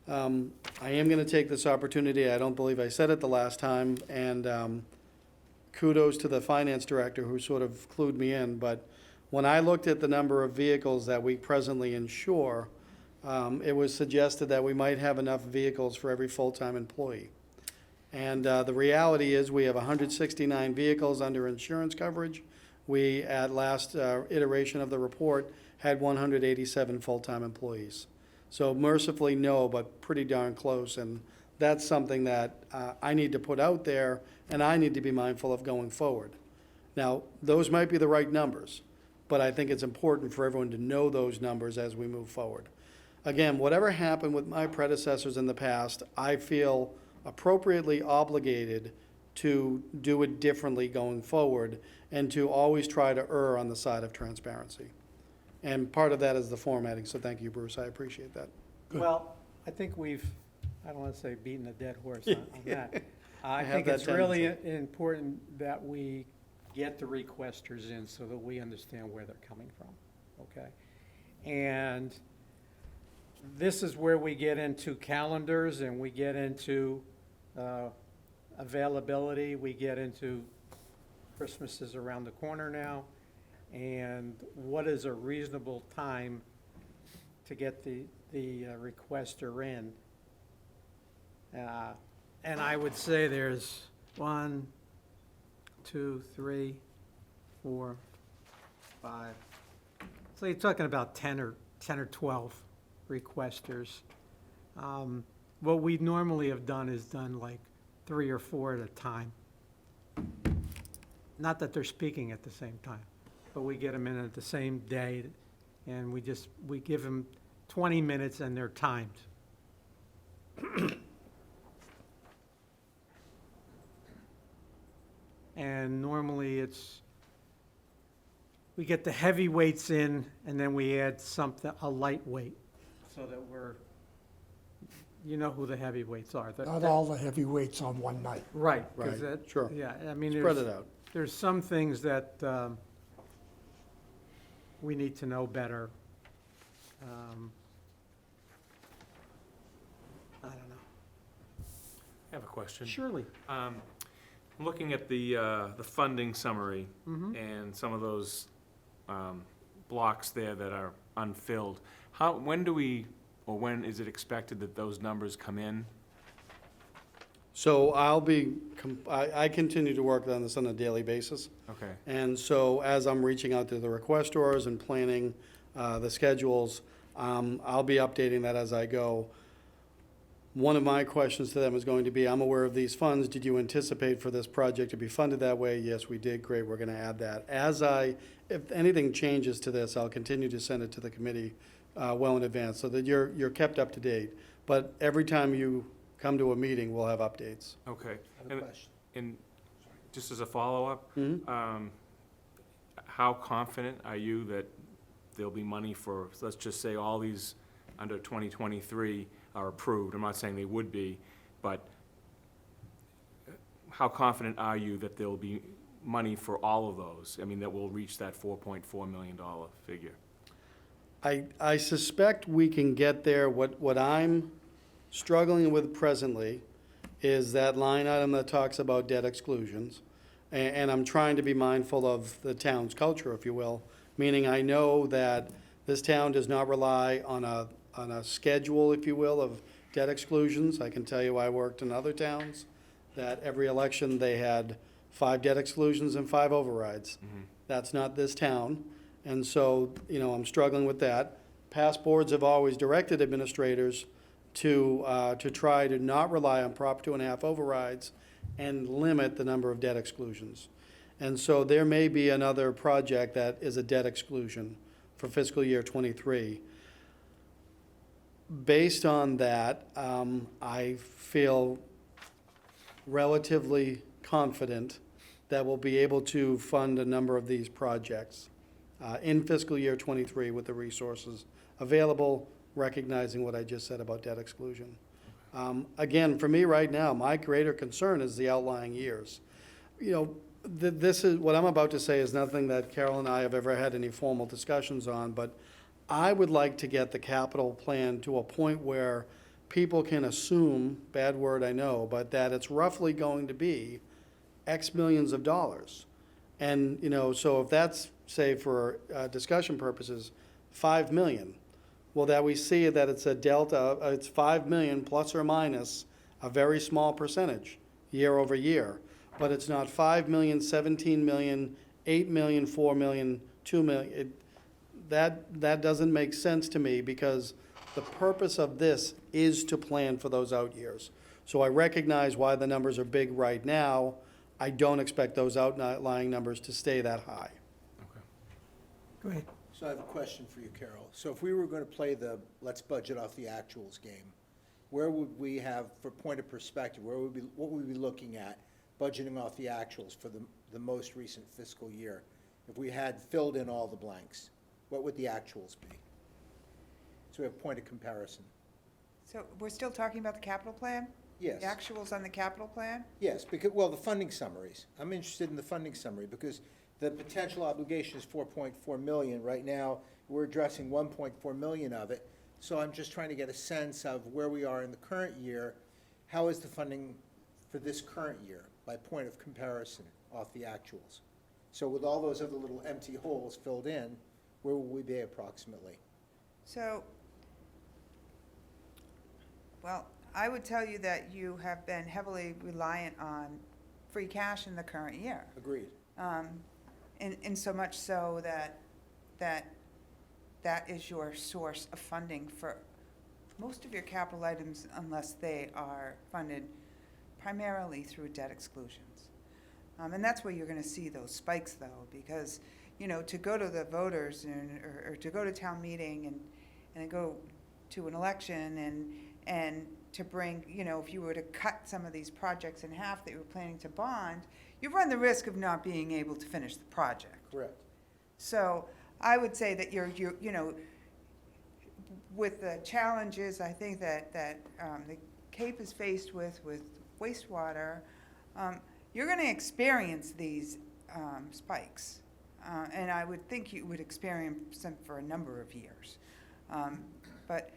am going to take this opportunity, I don't believe I said it the last time, and kudos to the finance director who sort of clued me in, but when I looked at the number of vehicles that we presently insure, it was suggested that we might have enough vehicles for every full-time employee. And the reality is, we have 169 vehicles under insurance coverage. We, at last iteration of the report, had 187 full-time employees. So mercifully, no, but pretty darn close, and that's something that I need to put out there, and I need to be mindful of going forward. Now, those might be the right numbers, but I think it's important for everyone to know those numbers as we move forward. Again, whatever happened with my predecessors in the past, I feel appropriately obligated to do it differently going forward and to always try to err on the side of transparency. And part of that is the formatting, so thank you, Bruce, I appreciate that. Well, I think I don't want to say beaten a dead horse on that. I have think that it's really tendency. important that we get the requesters in so that we understand where they're coming from, okay? And this is where we get into calendars and we get into availability, we get into Christmas is around the corner now, and what is a reasonable time to get the requester in? And I would say there's 1, 2, 3, 4, 5. So you're talking about 10 or 12 requesters. What we normally have done is done like 3 or 4 at a time. Not that they're speaking at the same time, but we get them in at the same day, and we give them 20 minutes and they're timed. And normally we get the heavyweights in, and then we add a lightweight, so that you know who the heavyweights are. Not all the heavyweights on one night. Right. 'cause Right, that- sure. Yeah, I mean, Spread it out. there's some things that we need to know better. I don't know. I have a question. Surely. Looking at the funding summary and some of those blocks there that are unfilled, when is it expected that those numbers come in? So I continue to work on this on a daily basis. Okay. And so as I'm reaching out to the requestors and planning the schedules, I'll be updating that as I go. One of my questions to them is going to be, I'm aware of these funds. Did you anticipate for this project to be funded that way? Yes, we did. Great, we're going to add that. If anything changes to this, I'll continue to send it to the committee well in advance so that you're kept up to date. But every time you come to a meeting, we'll have updates. Okay. I have a question. And just as a follow-up, how confident are you that there'll be money for, let's just say, all these under 2023? are approved. I'm not saying they would be, but how confident are you that there'll be money for all of those? I mean, that will reach that $4.4 million figure? I suspect we can get there. What I'm struggling with presently is that line item that talks about debt exclusions. And I'm trying to be mindful of the town's culture, if you will, meaning I know that this town does not rely on a schedule, if you will, of debt exclusions. I can tell you I worked in other towns that every election they had 5 debt exclusions and 5 overrides. That's not this town. And so, I'm struggling with that. Past boards have always directed administrators to try to not rely on Prop 2.5 overrides and limit the number of debt exclusions. And so there may be another project that is a debt exclusion for fiscal year '23. Based on that, I feel relatively confident that we'll be able to fund a number of these projects in fiscal year '23 with the resources available, recognizing what I just said about debt exclusion. Again, for me right now, my greater concern is the outlying years. This is, what I'm about to say is nothing that Carol and I have ever had any formal discussions on, but I would like to get the capital plan to a point where people can assume, bad word I know, but that it's roughly going to be X millions of dollars. And, so if that's, say, for discussion purposes, 5 million, well, that we see that it's a delta, it's 5 million plus or minus a very small percentage year over year. But it's not 5 million, 17 million, 8 million, 4 million, 2 million. That doesn't make sense to me because the purpose of this is to plan for those out years. So I recognize why the numbers are big right now. I don't expect those outlying numbers to stay that high. Go ahead. So I have a question for you, Carol. So if we were going to play the let's budget off the actuals game, where would we have, for point of perspective, what would we be looking at budgeting off the actuals for the most recent fiscal year? If we had filled in all the blanks, what would the actuals be? So we have a point of comparison. So we're still talking about the capital plan? Yes. The actuals on the capital plan? Yes, because, well, the funding summaries. I'm interested in the funding summary because the potential obligation is 4.4 million. Right now, we're addressing 1.4 million of it. So I'm just trying to get a sense of where we are in the current year. How is the funding for this current year by point of comparison off the actuals? So with all those other little empty holes filled in, where will we be approximately? So, well, I would tell you that you have been heavily reliant on free cash in the current year. Agreed. In so much so that is your source of funding for most of your capital items unless they are funded primarily through debt exclusions. And that's where you're going to see those spikes though, because, to go to the voters or to go to town meeting and go to an election and to bring, if you were to cut some of these projects in half that you were planning to bond, you run the risk of not being able to finish the project. Correct. So I would say that you're with the challenges, I think that the Cape is faced with wastewater, you're going to experience these spikes. And I would think you would experience them for a number of years. But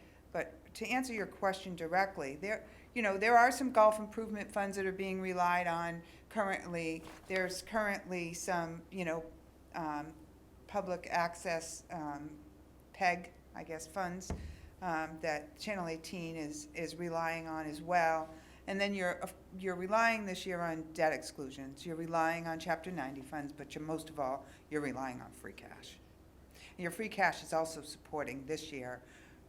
to answer your question directly, there are some golf improvement funds that are being relied on currently. There's currently some, public access PEG, I guess, funds that Channel 18 is relying on as well. And then you're relying this year on debt exclusions. You're relying on Chapter 90 funds, but most of all, you're relying on free cash. And your free cash is also supporting this year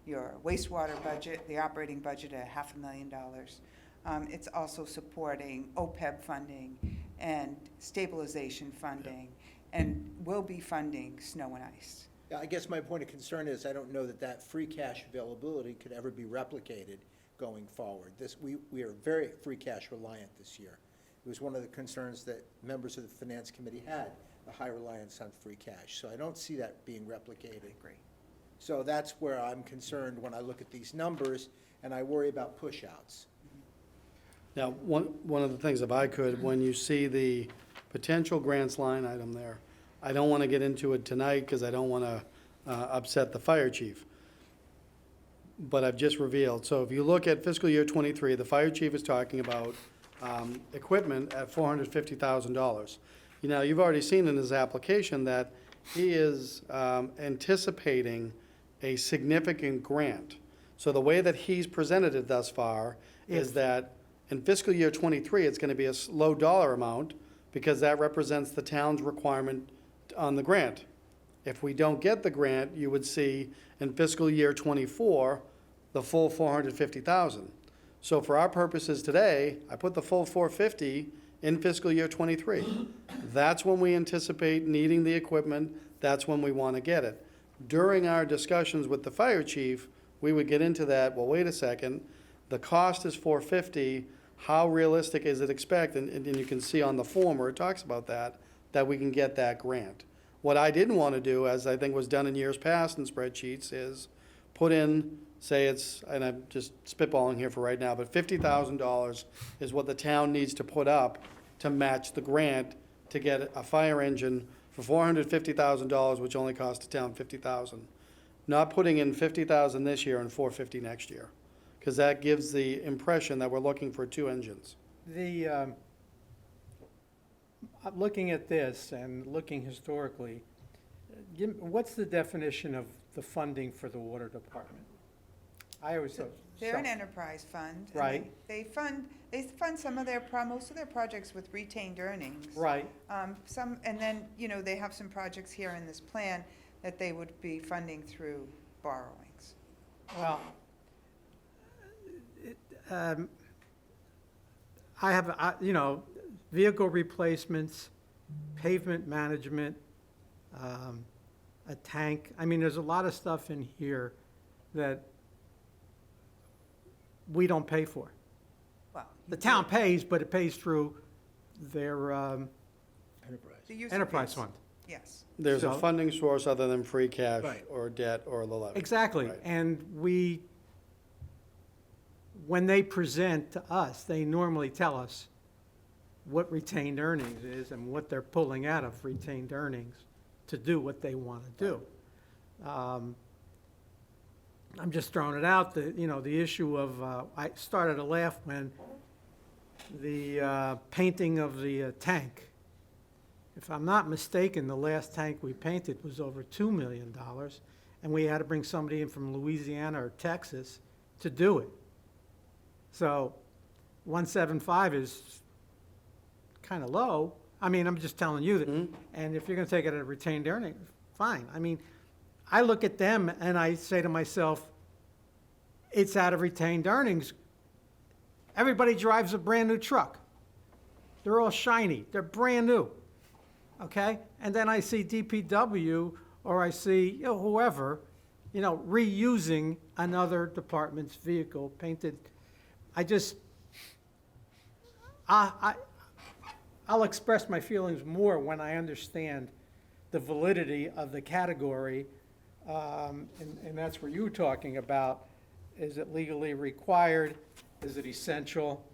your wastewater budget, the operating budget at $500,000. It's also supporting OPEB funding and stabilization funding, and will be funding snow and ice. Yeah, I guess my point of concern is I don't know that free cash availability could ever be replicated going forward. We are very free cash reliant this year. It was one of the concerns that members of the Finance Committee had, a high reliance on free cash. So I don't see that being replicated. Agree. So that's where I'm concerned when I look at these numbers, and I worry about push-outs. Now, one of the things, if I could, when you see the potential grants line item there, I don't want to get into it tonight because I don't want to upset the fire chief. But I've just revealed, so if you look at fiscal year '23, the fire chief is talking about equipment at $450,000. You've already seen in his application that he is anticipating a significant grant. So the way that he's presented it thus far is that in fiscal year '23, it's going to be a low dollar amount because that represents the town's requirement on the grant. If we don't get the grant, you would see in fiscal year '24, the full $450,000. So for our purposes today, I put the full $450 in fiscal year '23. That's when we anticipate needing the equipment, that's when we want to get it. During our discussions with the fire chief, we would get into that, well, wait a second, the cost is $450, how realistic is it expected? And you can see on the form where it talks about that we can get that grant. What I didn't want to do, as I think was done in years past in spreadsheets, is put in, say it's, and I'm just spitballing here for right now, but $50,000 is what the town needs to put up to match the grant to get a fire engine for $450,000, which only costs the town $50,000. Not putting in $50,000 this year and $450 next year, because that gives the impression that we're looking for two engines. Looking at this and looking historically, what's the definition of the funding for the water department? I always thought. They're an enterprise fund. and Right. They fund some of most of their projects with retained earnings. Right, And then, they have some projects here in this plan that they would be funding through borrowings. well, I have, vehicle replacements, pavement management, a tank. I mean, there's a lot of stuff in here that we don't pay for. Well, The town pays, but it pays through their Enterprise. the user enterprise fees. fund. Yes. There's a So- funding source other than free cash Right. or debt or the levy. Exactly, Right. and when they present to us, they normally tell us what retained earnings is and what they're pulling out of retained earnings to do what they want to do. I'm just throwing it out, the issue of, I started to laugh when the painting of the tank. If I'm not mistaken, the last tank we painted was over $2 million, and we had to bring somebody in from Louisiana or Texas to do it. So 175 is kind of low. I mean, I'm just telling you that, and if you're going to take it at a retained earning, fine. I mean, I look at them and I say to myself, it's out of retained earnings. Everybody drives a brand-new truck. They're all shiny. They're brand new. Okay? And then I see DPW or I see whoever, reusing another department's vehicle painted. I'll express my feelings more when I understand the validity of the category, and that's where you were talking about, is it legally required? Is it essential?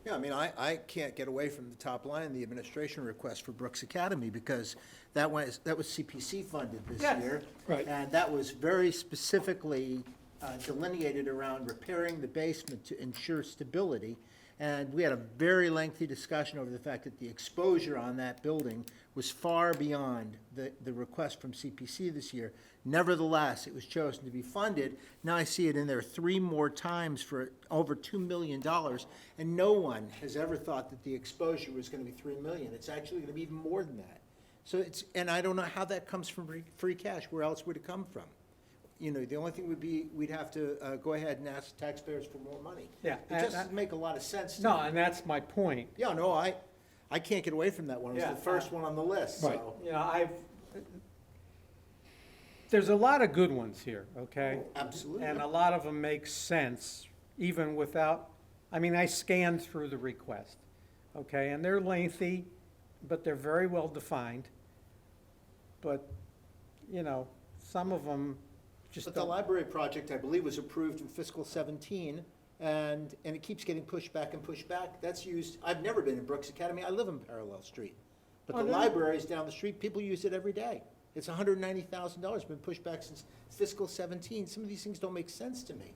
Yeah, I mean, I can't get away from the top line, the administration request for Brooks Academy, because that was CPC funded this Yes, year. right. And that was very specifically delineated around repairing the basement to ensure stability. And we had a very lengthy discussion over the fact that the exposure on that building was far beyond the request from CPC this year. Nevertheless, it was chosen to be funded. Now I see it in there 3 more times for over $2 million, and no one has ever thought that the exposure was going to be $3 million. It's actually going to be even more than that. So and I don't know how that comes from free cash. Where else would it come from? The only thing would be, we'd have to go ahead and ask taxpayers for more money. Yeah, It just doesn't make a lot of sense to me. No, and that's my point. Yeah, no, I can't get away from that one. It Yeah, was the first one on the list, Right. so. There's a lot of good ones here, okay? Absolutely. And a lot of them make sense, even without, I scanned through the request, okay? And they're lengthy, but they're very well defined. But, some of them just But the don't. library project, I believe, was approved in fiscal 17, and it keeps getting pushed back and pushed back. That's used, I've never been in Brooks Academy, I live in Parallel Street. But Oh, the really? library's down the street, people use it every day. It's $190,000, been pushed back since fiscal 17. Some of these things don't make sense to me.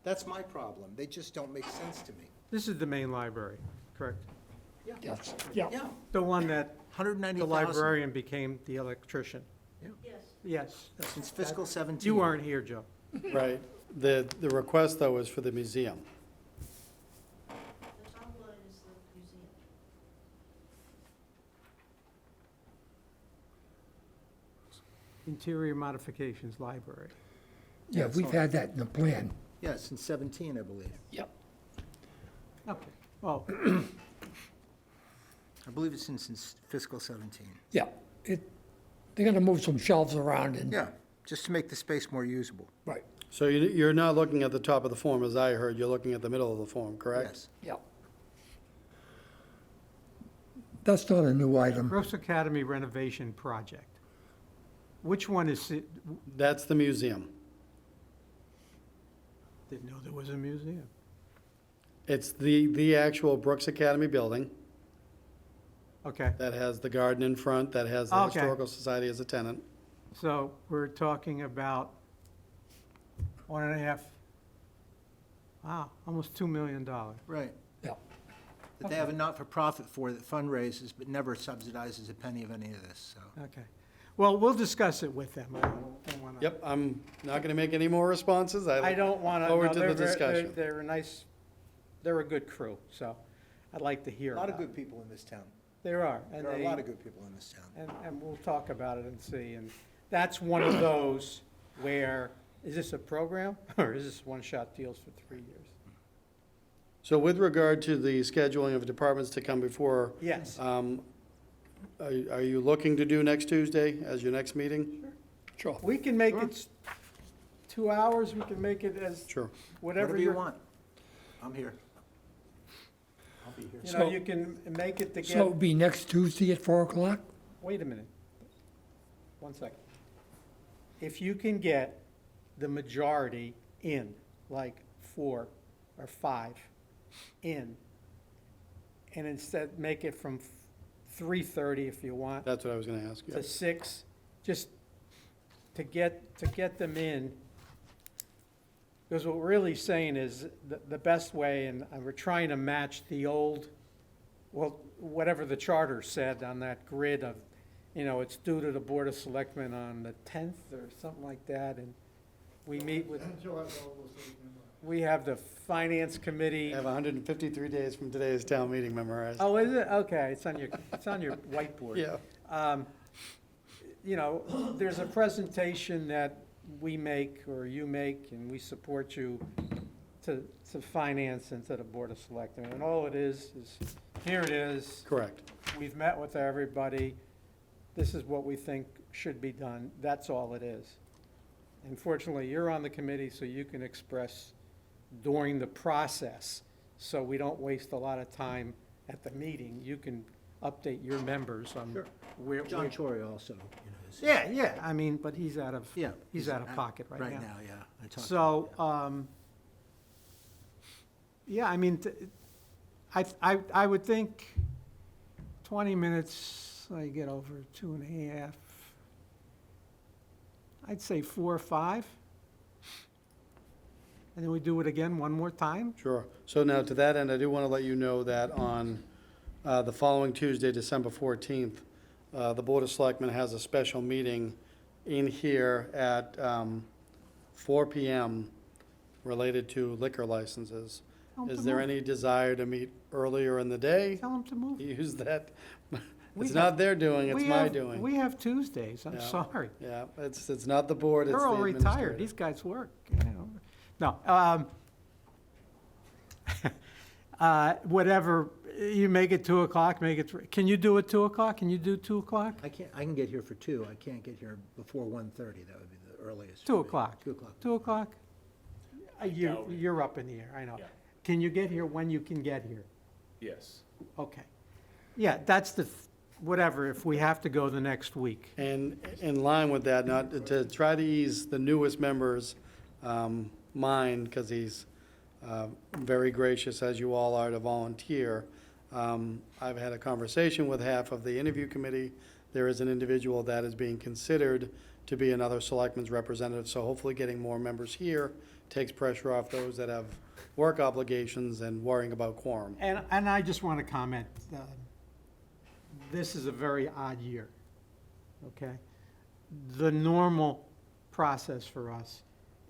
That's my problem, they just don't make sense to me. This is the main library, correct? Yes, yeah. Yeah, The one that the 190,000. librarian became the electrician? Yeah. Yes. Since fiscal 17. You weren't here, Joe. Right. The request, though, is for the museum. The top line is the museum. Interior modifications, library. Yeah, we've had that in the plan. Yeah, since 17, I believe. Yep. Okay, well, I believe it's since fiscal 17. Yeah, they're gonna move some shelves around and. Yeah, just to make the space more usable. Right, So you're not looking at the top of the form, as I heard, you're looking at the middle of the form, correct? Yes. yeah. That's not a new item. Brooks Academy renovation project. Which one is, it? That's the museum. Didn't know there was a museum. It's the actual Brooks Academy building Okay, that has the garden in front, that has the Okay. Historical Society as a tenant. so we're talking about 1.5, wow, almost $2 million. Right. Yeah. But they have a not-for-profit for it that fundraises, but never subsidizes a penny of any of this, so. Okay. Well, we'll discuss it with them. I don't wanna. Yep, I'm not gonna make any more responses. I don't want to. Forward to the discussion. They're a nice, they're a good crew, so I'd like to hear A lot of about good people in this town. it. There are. and There are a they- lot of good people in this town. And we'll talk about it and see. And that's one of those where, is this a program or is this one-shot deals for 3 years? So with regard to the scheduling of departments to come before, Yes. are you looking to do next Tuesday as your next meeting? Sure. We can make it 2 hours, we can make it as, Sure. whatever you you're, want. I'm here. I'll be here. you know, you can make it to So get, it'll be next Tuesday at 4:00? wait a minute. 1 second. If you can get the majority in, like 4 or 5 in, and instead make it from 3:30 if you want, That's what I was gonna ask you. to 6, just to get them in. Because what we're really saying is the best way, and we're trying to match the old, well, whatever the charter said on that grid of, you know, it's due to the Board of Selectmen on the 10th or something like that, and we meet with, we have the Finance I Committee. have 153 days from today's town meeting memorized. Oh, is it? Okay, it's on your whiteboard. Yeah. You know, there's a presentation that we make, or you make, and we support you to finance and to the Board of Selectmen. And all it is, here it is, Correct. we've met with everybody, this is what we think should be done, that's all it is. Unfortunately, you're on the committee, so you can express during the process, so we don't waste a lot of time at the meeting. You can update your members on Sure. where. John Chory also, you know, is. Yeah, I mean, but he's out of, Yeah. he's out of pocket right now. Right now, yeah. I talked So, about that. yeah, I mean, I would think 20 minutes, I get over 2.5. I'd say 4 or 5. And then we do it again one more time? Sure. So now, to that end, I do want to let you know that on the following Tuesday, December 14th, the Board of Selectmen has a special meeting in here at 4 PM related to liquor licenses. Tell 'em Is to there move. any desire to meet earlier in the day? Tell them to move. Use that. We It's have- not their doing, it's We my have- doing. We have Tuesdays, I'm Yeah. sorry. Yeah, it's not the board, it's They're the all retired, administrator. these guys work, you know. No, whatever, you make it 2 o'clock, make it, can you do it 2 o'clock? Can you do 2 o'clock? I can get here for 2. I can't get here before 1:30. That would be the earliest. 2 for me. o'clock. 2 o'clock. 2 o'clock? You're up in the air, I know. Yeah. Can you get here when you can get here? Yes. Okay. Yeah, that's the whatever, if we have to go the next week. And in line with that, not to try to ease the newest member's mind, because he's very gracious, as you all are, to volunteer. I've had a conversation with half of the interview committee. There is an individual that is being considered to be another selectman's representative, so hopefully getting more members here takes pressure off those that have work obligations and worrying about quorum. And I just want to comment, this is a very odd year, okay? The normal process for us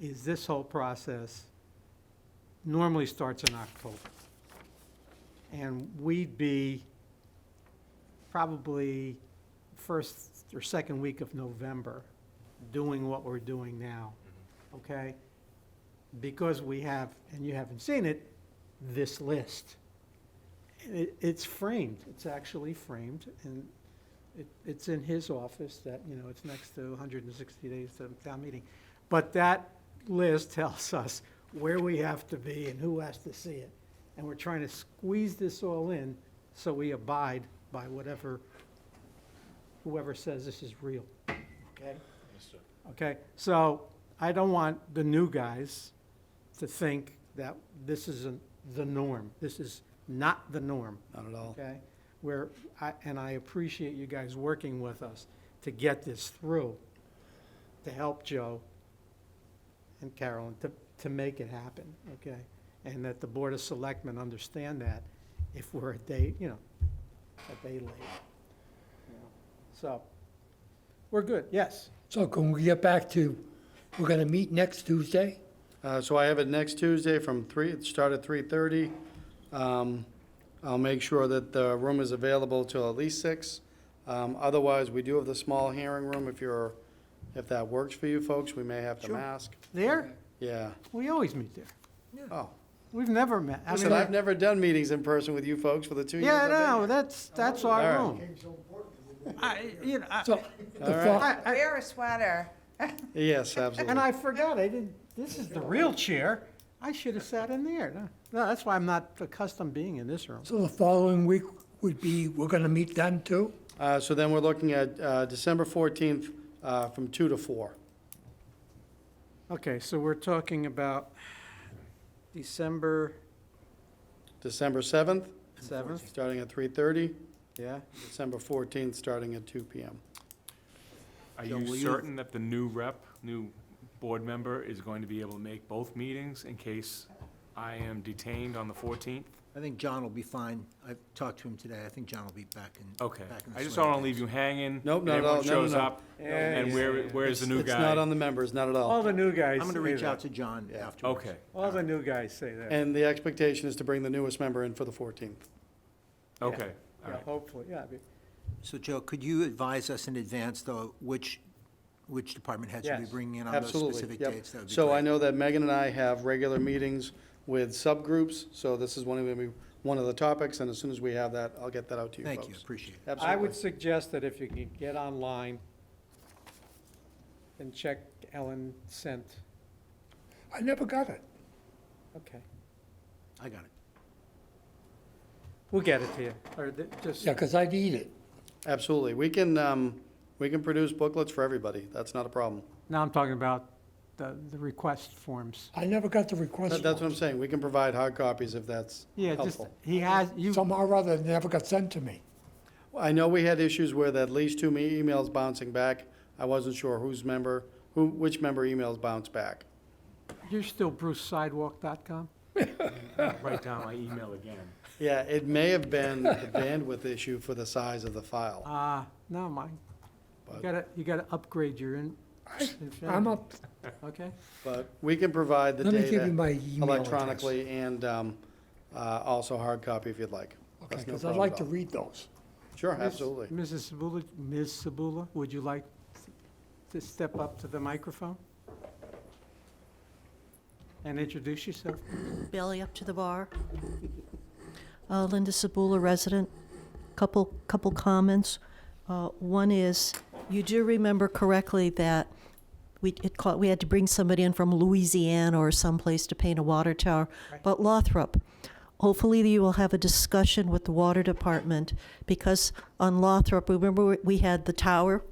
is this whole process normally starts in October. And we'd be probably first or second week of November doing what we're doing now, okay? Because we have, and you haven't seen it, this list. It's framed, it's actually framed, and it's in his office that, you know, it's next to 160 days to town meeting. But that list tells us where we have to be and who has to see it. And we're trying to squeeze this all in so we abide by whoever says this is real, okay? Okay, so I don't want the new guys to think that this isn't the norm. This is not the norm, Not at all. okay? And I appreciate you guys working with us to get this through, to help Joe and Carolyn to make it happen, okay? And that the Board of Selectmen understand that if we're a day late. You know. So, we're good, yes. So can we get back to, we're gonna meet next Tuesday? So I have it next Tuesday from 3, start at 3:30. I'll make sure that the room is available till at least 6. Otherwise, we do have the small hearing room. If that works for you folks, we may have to Sure. mask. There, Yeah. we always meet there. Oh, We've never met. I listen, mean, I've never done meetings in person with you folks for the 2 years Yeah, I've been no, here. that's All our right. room. So, the right. thought, Wear a sweater. Yes, absolutely. And I forgot, this is the real chair. I should have sat in there. No, that's why I'm not accustomed being in this room. so the following week would be, we're gonna meet then too? So then we're looking at December 14th from 2 to 4. Okay, so we're talking about December December 7th, 7th, starting at 3:30. yeah? December 14th, starting at 2 PM. Are So will you you- certain that the new board member is going to be able to make both meetings in case I am detained on the 14th? I think John will be fine. I talked to him today. I think John will be back in. Okay, back in the I just swing don't of want to leave things. you hanging. Nope, not at all. Everyone No, no, shows no. up, and where's the new guy? It's not on the members, not at all. All the new guys I'm going to say reach out that. to John Yeah. afterwards. Okay, All the new guys say that. And the expectation is to bring the newest member in for the 14th. okay, all Yeah, right. hopefully, yeah. So Joe, could you advise us in advance, though, which department heads will be Yes. bringing in on those Absolutely, specific yep. dates? That would be So I great. know that Megan and I have regular meetings with subgroups, so this is going to be one of the topics, and as soon as we have that, I'll get that out to you folks. Thank you, appreciate it. Absolutely. I would suggest that if you can get online and check Ellen sent, I never got it. okay. I got it. We'll get it to you, or just, Yeah, 'cause I need it. Absolutely. We can produce booklets for everybody. That's not a problem. now I'm talking about the request forms. I never got the request. That's what I'm saying. We can provide hard copies if that's Yeah, just, helpful. he has, you, Somehow or other, it never got sent to me. I know we had issues with at least 2 emails bouncing back. I wasn't sure which member emails bounced back. you're still brucesidewalk.com? Write down my email again. Yeah, it may have been the bandwidth issue for the size of the file. No, mine. But- You gotta upgrade your I'm up, okay? But we can provide the let me give you data my email address. electronically and also hard copy if you'd like. Okay, That's no because I'd problem like at to all. read those. Sure, absolutely. Ms. Sabula, would you like to step up to the microphone? And introduce yourself? Belly up to the bar. Linda Sabula, resident. Couple comments. One is, you do remember correctly that we had to bring somebody in from Louisiana or someplace to paint a water tower. Right. But Lothrop, hopefully you will have a discussion with the water department, because on Lothrop, remember we had the tower?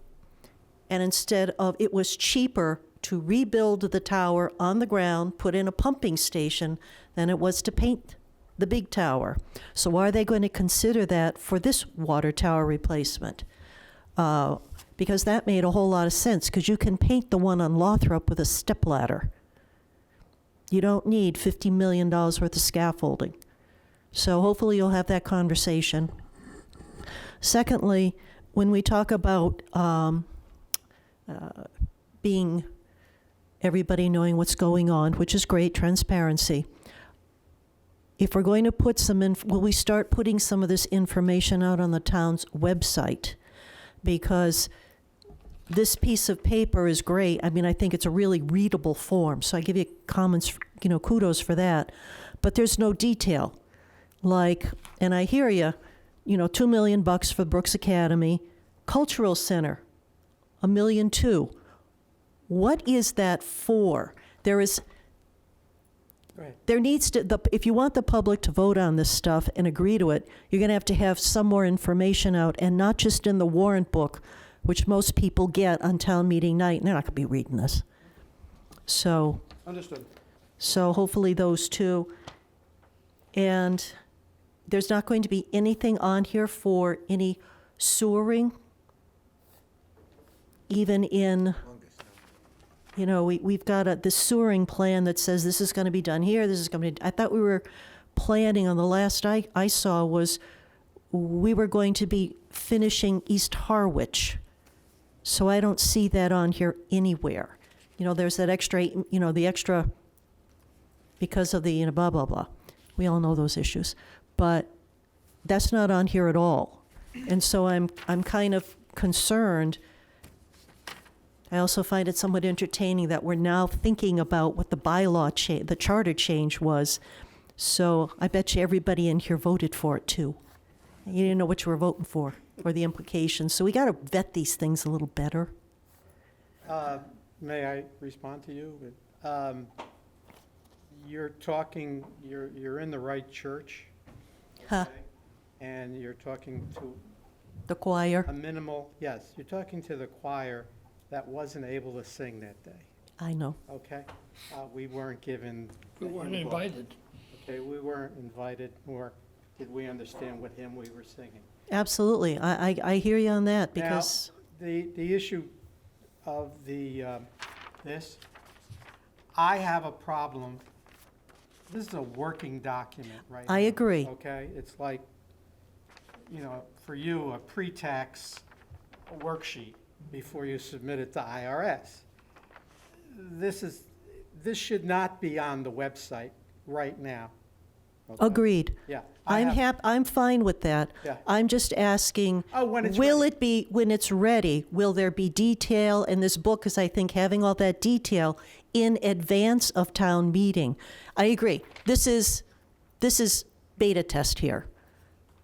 And instead of, it was cheaper to rebuild the tower on the ground, put in a pumping station, than it was to paint the big tower. So are they going to consider that for this water tower replacement? Because that made a whole lot of sense, because you can paint the one on Lothrop with a stepladder. You don't need $50 million worth of scaffolding. So hopefully you'll have that conversation. Secondly, when we talk about being, everybody knowing what's going on, which is great, transparency. If we're going to put will we start putting some of this information out on the town's website? Because this piece of paper is great. I mean, I think it's a really readable form, so I give you comments, kudos for that. But there's no detail. Like, and I hear you, $2 million for Brooks Academy, Cultural Center, $1.2 million. What is that for? There needs to, if you want the public to vote on this stuff and agree to it, you're going to have some more information out, and not just in the warrant book, which most people get on town meeting night, and they're not going to be reading this. So, Understood. so hopefully those two. And there's not going to be anything on here for any sewering, even in, we've got this sewering plan that says this is going to be done here, this is going to be, I thought we were planning on, the last I saw was we were going to be finishing East Harwich. So I don't see that on here anywhere. There's that extra, the extra, because of the, blah, blah, blah. We all know those issues. But that's not on here at all. And so I'm kind of concerned. I also find it somewhat entertaining that we're now thinking about what the bylaw the charter change was. So I bet you everybody in here voted for it too. You didn't know what you were voting for, or the implications. So we got to vet these things a little better. May I respond to you? You're talking, you're in the right church. Huh. Okay? And you're talking to The choir. a minimal, yes, you're talking to the choir that wasn't able to sing that day, I know. okay? We weren't given. We the weren't hymn book. invited. Okay, we weren't invited, nor did we understand what hymn we were singing. Absolutely. I hear you on that, Now, because the issue of this, I have a problem. This is a working document right now. I agree. Okay? It's like, for you, a pre-tax worksheet before you submit it to IRS. This should not be on the website right now. Okay? agreed. Yeah. I'm fine with that. Yeah. I'm just asking, Oh, when it's will ready. it be, when it's ready, will there be detail? And this book is, I think, having all that detail in advance of town meeting. I agree. This is beta test here.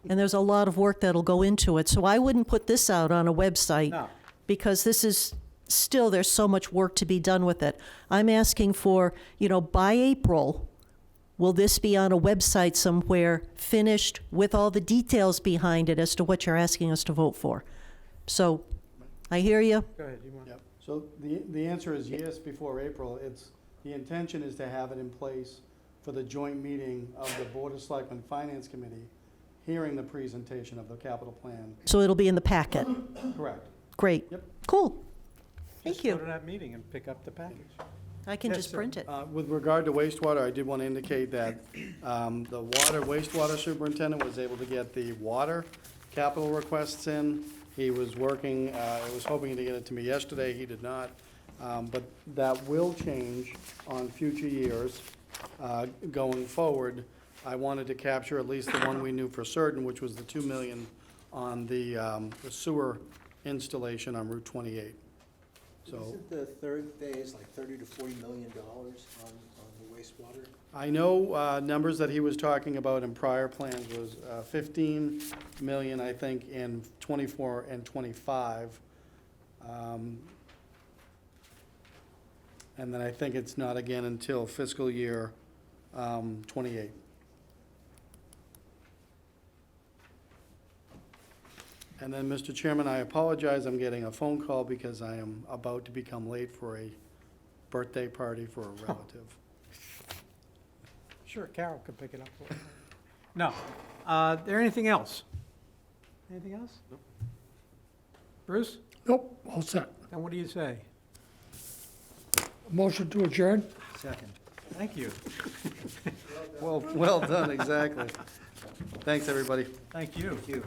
And there's a lot of work that'll go into it. So I wouldn't put this out on a website. No. Because this is still, there's so much work to be done with it. I'm asking for, by April, will this be on a website somewhere, finished with all the details behind it as to what you're asking us to vote for? So, I hear you. Go ahead, you want? Yep. So the answer is yes, before April. The intention is to have it in place for the joint meeting of the Board of Selectmen Finance Committee, hearing the presentation of the capital plan. So it'll be in the packet. Correct. Great. Yep. Cool. Thank Just go you. to that meeting and pick up the package. I can Yes, just sir. print it. With regard to wastewater, I did want to indicate that the wastewater superintendent was able to get the water capital requests in. He was working, I was hoping to get it to me yesterday, he did not. But that will change on future years going forward. I wanted to capture at least the one we knew for certain, which was the 2 million on the sewer installation on Route 28. So Isn't the third phase like $30 to $40 million on the wastewater? I know numbers that he was talking about in prior plans was 15 million, I think, in 24 and 25. And then I think it's not again until fiscal year 28. And then, Mr. Chairman, I apologize, I'm getting a phone call because I am about to become late for a birthday party for a relative. Sure, Carol could pick it up for you. No. There anything else? Anything else? Bruce, Nope, all set. then what do you say? Motion to adjourn? Second. Thank you. Well done, exactly. Thanks, everybody. Thank you. Thank you.